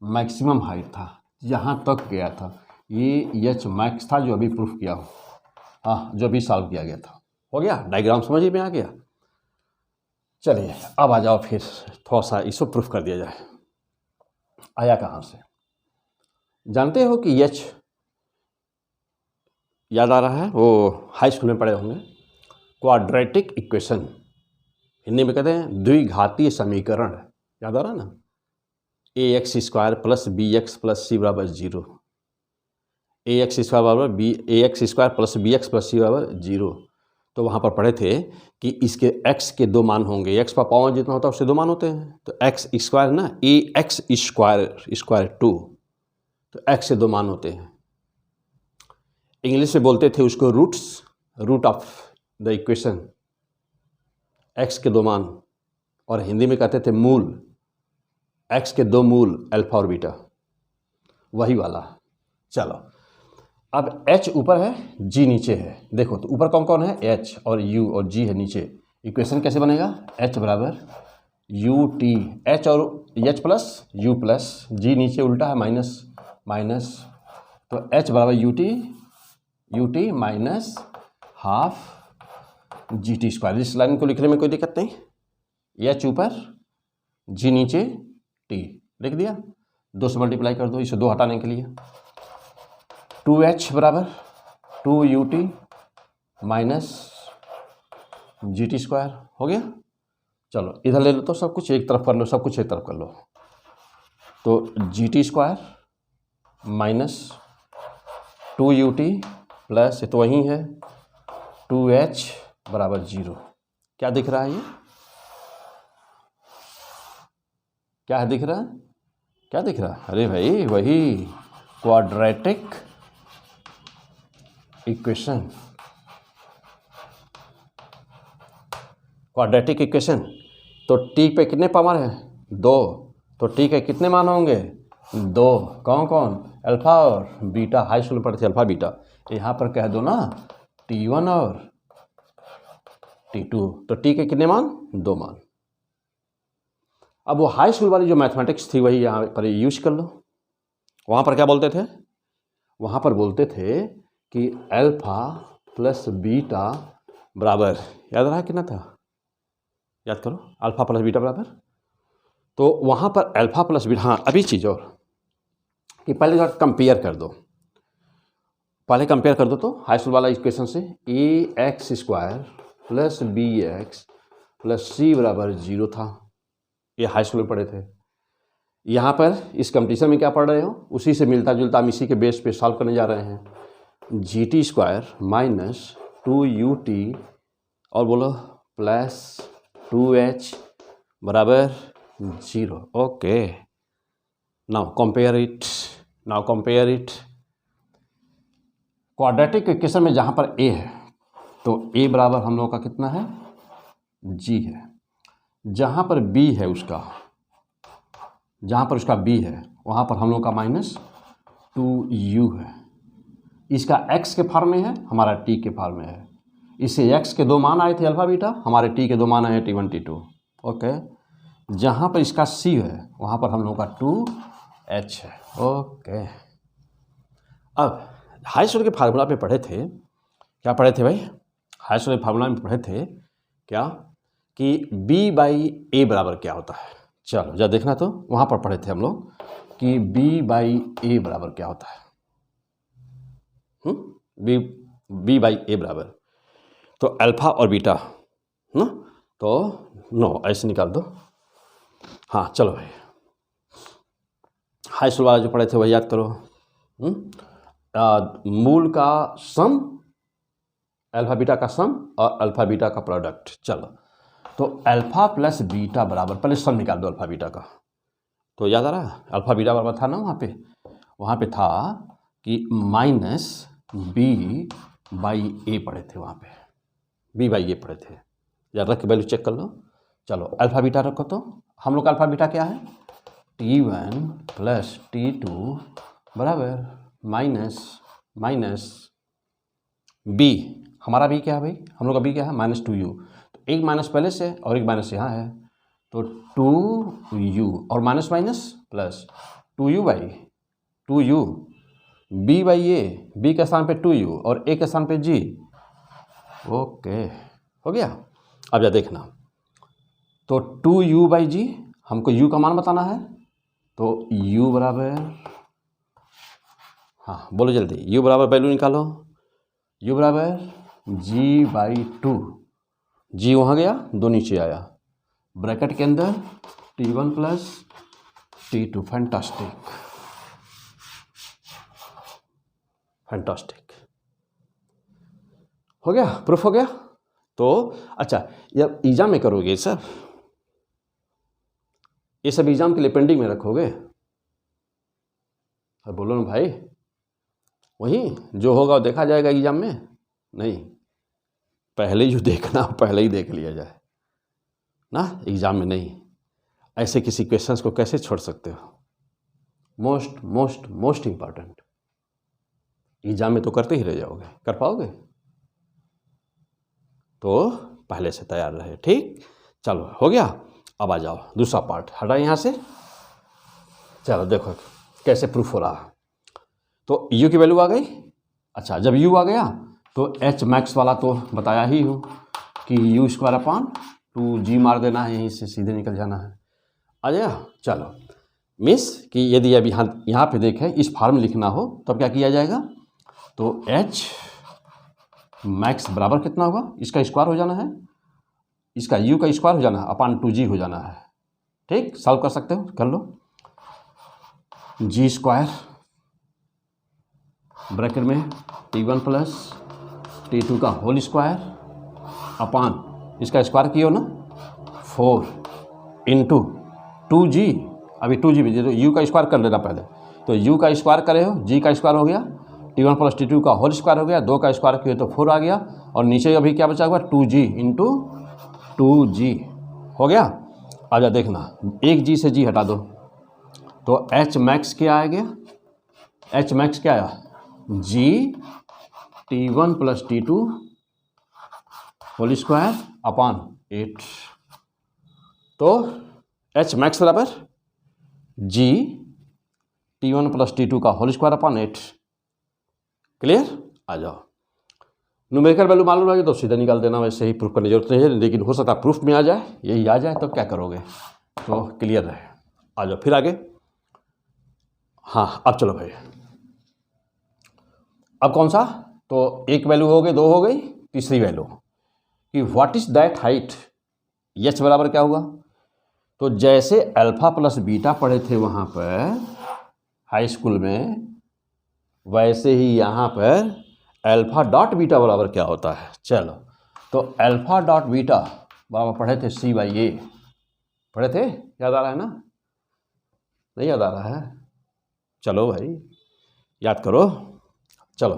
Speaker 1: मैक्सिमम हाइट था, यहाँ तक गया था। ये h मैक्स था जो अभी प्रूफ किया हो, हाँ, जो अभी सॉल्व किया गया था। हो गया, डायग्राम समझ में आ गया। चलिए अब आ जाओ, फिर थोड़ा सा इसको प्रूफ कर दिया जाए। आया कहाँ से? जानते हो कि h याद आ रहा है, वो हाई स्कूल में पढ़े होंगे, क्वाड्रेटिक इक्वेशन, हिंदी में कहते हैं द्विघातीय समीकरण। याद आ रहा है ना, ax² plus bx plus c बराबर 0, ax² बराबर ax² plus bx plus c बराबर 0। तो वहाँ पर पढ़े थे कि इसके x के दो मान होंगे, x का पावर जितना होता है उससे दो मान होते हैं, तो x² ना, ax² 2, तो x से दो मान होते हैं। इंग्लिश में बोलते थे उसको root of the equation, x के दो मान, और हिंदी में कहते थे मूल, x के दो मूल अल्फा और बीटा, वही वाला। चलो अब h ऊपर है, g नीचे है। देखो तो ऊपर कौन कौन है, h और u और g है नीचे। इक्वेशन कैसे बनेगा, h बराबर ut, h और h plus u plus g नीचे उल्टा है माइनस माइनस, तो h बराबर ut माइनस हाफ GT²। इस लाइन को लिखने में कोई दिक्कत नहीं, h ऊपर g नीचे t लिख दिया, 2 से मल्टीप्लाई कर दो, इसे 2 हटाने के लिए। 2h बराबर 2ut माइनस GT² हो गया। चलो इधर ले लो, तो सब कुछ एक तरफ कर लो, सब कुछ एक तरफ कर लो, तो GT² माइनस 2ut प्लस, ये तो वही है, 2h बराबर 0। क्या दिख रहा है ये, क्या है दिख रहा है, क्या दिख रहा है? अरे भाई वही क्वाड्रेटिक इक्वेशन, क्वाड्रेटिक इक्वेशन। तो t पे कितने पावर है, 2, तो t के कितने मान होंगे, 2। कौन कौन, अल्फा और बीटा, हाई स्कूल में पढ़े थे अल्फा बीटा। यहाँ पर कह दो ना T1 और T2, तो t के कितने मान, 2 मान। अब वो हाई स्कूल वाली जो मैथमेटिक्स थी वही यहाँ पर यूज कर लो। वहाँ पर क्या बोलते थे, वहाँ पर बोलते थे कि अल्फा प्लस बीटा बराबर, याद रहा कितना था, याद करो, अल्फा प्लस बीटा बराबर, तो वहाँ पर अल्फा प्लस बीटा, हाँ अभी चीज़ और कि पहले जो कंपेयर कर दो, पहले कंपेयर कर दो तो हाई स्कूल वाला इक्वेशन से ax² plus bx plus c बराबर 0 था, ये हाई स्कूल में पढ़े थे। यहाँ पर इस कंपटीशन में क्या पढ़ रहे हो, उसी से मिलता जुलता हम इसी के बेस पे सॉल्व करने जा रहे हैं। GT² माइनस 2ut और बोलो प्लस 2h बराबर 0। Okay, now compare it. Quadratic equation में जहाँ पर a है, तो a बराबर हम लोगों का कितना है, g है। जहाँ पर b है उसका, जहाँ पर उसका b है वहाँ पर हम लोग का माइनस 2u है। इसका x के फॉर्म में है, हमारा t के फॉर्म में है। इसे x के दो मान आए थे अल्फा बीटा, हमारे t के दो मान आए T1 T2। ओके, जहाँ पर इसका c है वहाँ पर हम लोग का 2h है। ओके, अब हाई स्कूल के फार्मूला पे पढ़े थे, क्या पढ़े थे भाई, हाई स्कूल के फार्मूला में पढ़े थे क्या, कि b/a बराबर क्या होता है। चलो जब देखना, तो वहाँ पर पढ़े थे हम लोग कि b/a बराबर क्या होता है। b/a बराबर, तो अल्फा और बीटा ना, तो नो ऐसे निकाल दो। हाँ चलो भाई, हाई स्कूल वाला जो पढ़े थे वही याद करो। मूल का सम अल्फा बीटा का सम और अल्फा बीटा का प्रोडक्ट। चलो, तो अल्फा प्लस बीटा बराबर, पहले सम निकाल दो अल्फा बीटा का। तो याद आ रहा है अल्फा बीटा बराबर था ना, वहाँ पे था कि माइनस बी बाई ए पढ़े थे, वहाँ पे बी बाई ए पढ़े थे। याद रख के वैल्यू चेक कर लो। चलो अल्फा बीटा रखो, तो हम लोग का अल्फा बीटा क्या है, T1 प्लस T2 बराबर माइनस बी। हमारा बी क्या है भाई, हम लोग का बी क्या है, -2u। तो एक माइनस पहले से और एक माइनस यहाँ है, तो 2u और minus minus plus 2u by 2u, b by A, b के स्थान पे 2u और a के स्थान पे g। ओके, हो गया। अब जा देखना, तो 2u बाई जी, हमको u का मान बताना है, तो u बराबर, हाँ बोलो जल्दी, u बराबर वैल्यू निकालो, u बराबर g बाई 2, g वहाँ गया, 2 नीचे आया, ब्रैकेट के अंदर T1 प्लस T2। फैंटास्टिक, हो गया, प्रूफ हो गया। तो अच्छा, जब एग्जाम में करोगे सर, ये सब एग्जाम के लिए पेंडिंग में रखोगे? अब बोलो ना भाई, वही जो होगा देखा जाएगा एग्जाम में, नहीं पहले जो देखना पहले ही देख लिया जाए ना, एग्जाम में नहीं। ऐसे किसी क्वेश्चंस को कैसे छोड़ सकते हो? Most most most important, exam में तो करते ही रह जाओगे, कर पाओगे? तो पहले से तैयार रहे, ठीक। चलो हो गया। अब आ जाओ दूसरा पार्ट, हटा यहाँ से। चलो देखो कैसे प्रूफ हो रहा। तो u की वैल्यू आ गई। अच्छा, जब u आ गया तो h मैक्स वाला तो बताया ही हूँ कि u स्क्वायर अपान 2g मार देना है, यहीं से सीधे निकल जाना है। आ जाएगा। चलो मिस कि यदि अभी यहाँ पे देखें, इस फॉर्म में लिखना हो तब क्या किया जाएगा, तो h मैक्स बराबर कितना होगा, इसका स्क्वायर हो जाना है, इसका u का स्क्वायर हो जाना है, अपान 2g हो जाना है। ठीक, सॉल्व कर सकते हो, कर लो। g स्क्वायर ब्रैकेट में T1 प्लस T2 का होल स्क्वायर अपान इसका स्क्वायर किया ना 4 इंटू 2g। अभी 2g भी तो u का स्क्वायर कर लेना पहले, तो u का स्क्वायर करे हो, g का स्क्वायर हो गया, T1 प्लस T2 का होल स्क्वायर हो गया, 2 का स्क्वायर किया तो 4 आ गया, और नीचे अभी क्या बचा हुआ 2g इंटू 2g हो गया। आजा देखना, एक g से g हटा दो, तो h मैक्स क्या आ गया, h मैक्स क्या आया, g T1 plus T2 whole square upon 8। तो h मैक्स बराबर g T1 प्लस T2 का होल स्क्वायर अपान 8। क्लियर? आ जाओ, न्यूमेरिकल वैल्यू मालूम है तो सीधा निकाल देना, वैसे ही प्रूफ करने की जरूरत नहीं है, लेकिन हो सकता है प्रूफ में आ जाए, यही आ जाए तो क्या करोगे, तो क्लियर रहे। आ जाओ फिर आगे। हाँ अब चलो भाई, अब कौन सा, तो एक वैल्यू हो गई, 2 हो गई, तीसरी वैल्यू कि what is that height, H बराबर क्या हुआ, तो जैसे अल्फा प्लस बीटा पढ़े थे वहाँ पर हाई स्कूल में, वैसे ही यहाँ पर अल्फा डॉट बीटा बराबर क्या होता है। चलो, तो अल्फा डॉट बीटा बराबर पढ़े थे c बाई ए, पढ़े थे, याद आ रहा है ना, नहीं याद आ रहा है, चलो भाई याद करो। चलो,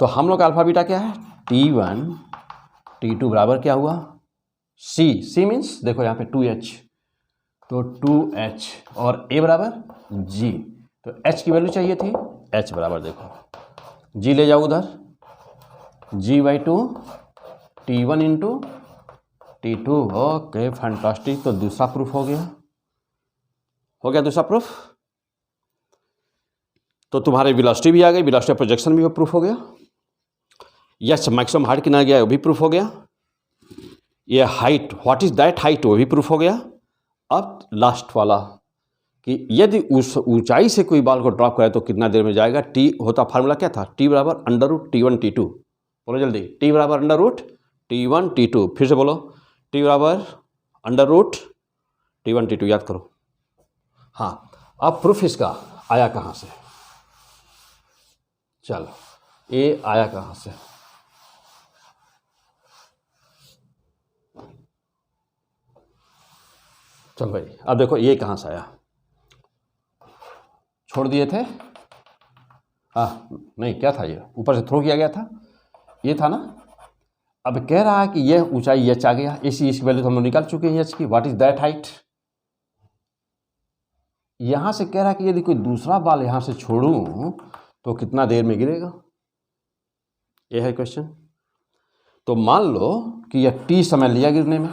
Speaker 1: तो हम लोग का अल्फा बीटा क्या है, T1 T2 बराबर क्या हुआ, c मीन्स देखो यहाँ पे 2h, तो 2h और a बराबर g, तो h की वैल्यू चाहिए थी, h बराबर देखो g ले जाओ उधर, g by 2 T1 into T2। Okay fantastic, तो दूसरा प्रूफ हो गया दूसरा प्रूफ। तो तुम्हारे वेलोसिटी भी आ गई, वेलोसिटी प्रोजेक्शन भी प्रूफ हो गया, यस मैक्सिमम हाइट कितना गया वो भी प्रूफ हो गया, ये height what is that height वो भी प्रूफ हो गया। अब लास्ट वाला कि यदि उस ऊंचाई से कोई बाल को ड्रॉप करे तो कितना देर में जाएगा, टी होता, फार्मूला क्या था, टी बराबर अंडर रूट T1 T2, बोलो जल्दी, टी बराबर अंडर रूट T1 T2, फिर से बोलो, टी बराबर अंडर रूट T1 T2, याद करो। हाँ, अब प्रूफ इसका आया कहाँ से, चलो ये आया कहाँ से, चलो भाई, अब देखो ये कहाँ से आया, छोड़ दिए थे, हाँ नहीं क्या था, ये ऊपर से थ्रो किया गया था, ये था ना। अब कह रहा है कि यह ऊंचाई एच आ गया, इसकी वैल्यू तो हम लोग निकाल चुके हैं एच की, व्हाट इज दैट हाइट। यहां से कह रहा है कि यदि कोई दूसरा बाल यहां से छोड़ूं तो कितना देर में गिरेगा, ये है क्वेश्चन। तो मान लो कि यह टी समय लिया गिरने में,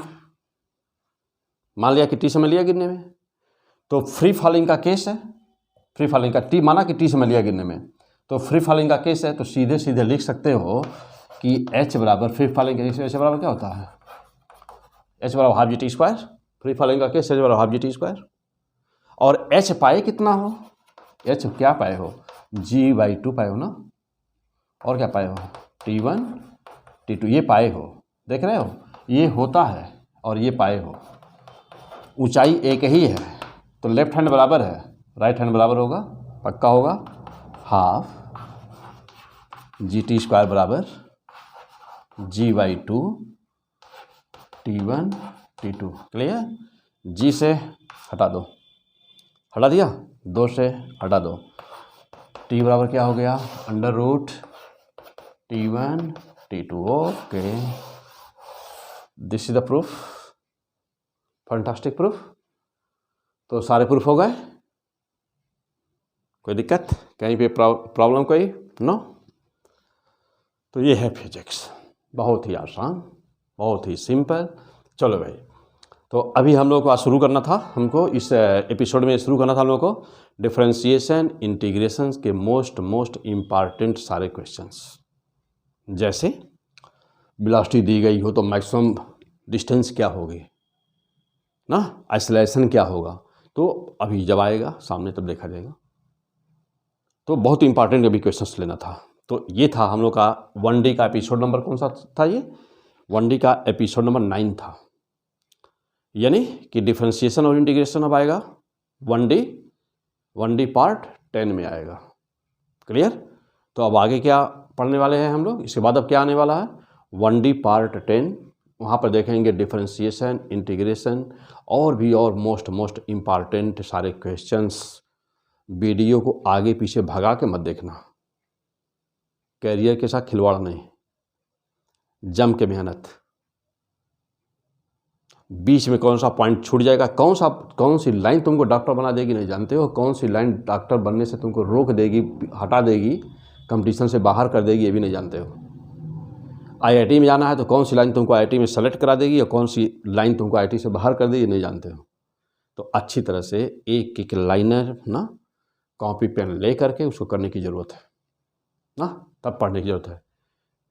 Speaker 1: मान लिया कि टी समय लिया गिरने में, तो फ्री फॉलिंग का केस है, फ्री फॉलिंग का टी माना कि टी समय लिया गिरने में, तो फ्री फॉलिंग का केस है, तो सीधे सीधे लिख सकते हो कि H बराबर फ्री फॉलिंग के H बराबर क्या होता है, H बराबर half g t square, free falling का केस H बराबर हाफ जी टी स्क्वायर। और H पाए कितना हो, H क्या पाए हो, G/2 पाए हो ना, और क्या पाए हो, T1 T2, ये पाए हो, देख रहे हो, ये होता है और ये पाए हो, ऊंचाई एक ही है, तो लेफ्ट हैंड बराबर है, राइट हैंड बराबर होगा, पक्का होगा, हाफ जी टी स्क्वायर बराबर G/2 T1 T2, clear. G से हटा दो, हटा दिया, 2 से हटा दो, T बराबर क्या हो गया, √T1 T2, okay, this is the proof, fantastic proof. तो सारे प्रूफ हो गए, कोई दिक्कत कहीं पे प्रॉब्लम कोई, नो। तो ये है फिजिक्स, बहुत ही आसान, बहुत ही सिंपल। चलो भाई, तो अभी हम लोग को आज शुरू करना था, हमको इस एपिसोड में शुरू करना था हम लोग को डिफरेंशिएशन इंटीग्रेशन के मोस्ट इम्पॉर्टेंट सारे क्वेश्चंस। जैसे वेलोसिटी दी गई हो तो मैक्सिमम डिस्टेंस क्या होगी ना, आइसोलेशन क्या होगा, तो अभी जब आएगा सामने तब देखा जाएगा। तो बहुत इंपॉर्टेंट अभी क्वेश्चंस लेना था। तो ये था हम लोग का 1D का एपिसोड नंबर, कौन सा था ये, 1D का एपिसोड नंबर 9 था, यानी कि डिफरेंशिएशन और इंटीग्रेशन अब आएगा 1D पार्ट 10 में आएगा, क्लियर। तो अब आगे क्या पढ़ने वाले हैं हम लोग, इसके बाद अब क्या आने वाला है, 1D पार्ट 10, वहाँ पर देखेंगे डिफरेंशिएशन, इंटीग्रेशन और भी और मोस्ट इम्पॉर्टेंट सारे क्वेश्चंस। वीडियो को आगे पीछे भगा के मत देखना, कैरियर के साथ खिलवाड़ नहीं, जम के मेहनत, बीच में कौन सा पॉइंट छूट जाएगा, कौन सी लाइन तुमको डॉक्टर बना देगी नहीं जानते हो, कौन सी लाइन डॉक्टर बनने से तुमको रोक देगी, हटा देगी, कंपटीशन से बाहर कर देगी, ये भी नहीं जानते हो। IIT में जाना है तो कौन सी लाइन तुमको IIT में सेलेक्ट करा देगी और कौन सी लाइन तुमको IIT से बाहर कर देगी, नहीं जानते हो। तो अच्छी तरह से एक लाइनर ना कॉपी पेन ले करके उसको करने की ज़रूरत है ना, तब पढ़ने की ज़रूरत है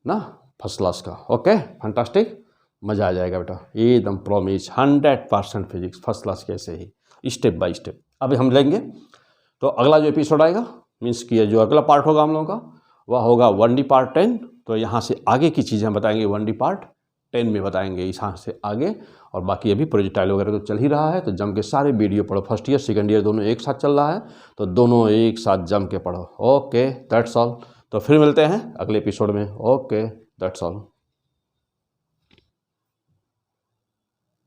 Speaker 1: ना, फर्स्ट क्लास का। ओके, फैंटास्टिक, मज़ा आ जाएगा बेटा, एकदम प्रॉमिस, 100% फिजिक्स फर्स्ट क्लास के, ऐसे ही स्टेप बाय स्टेप अभी हम लेंगे। तो अगला जो एपिसोड आएगा, मीन्स कि जो अगला पार्ट होगा हम लोगों का, वह होगा 1D पार्ट 10। तो यहाँ से आगे की चीज़ें हम बताएंगे 1D पार्ट 10 में बताएंगे, यहाँ से आगे। और बाकी अभी प्रोजेक्टाइल वगैरह तो चल ही रहा है, तो जम के सारे वीडियो पढ़ो, फर्स्ट ईयर सेकंड ईयर दोनों एक साथ चल रहा है, तो दोनों एक साथ जम के पढ़ो। Okay, that's all. तो फिर मिलते हैं अगले एपिसोड में। Okay, that's all.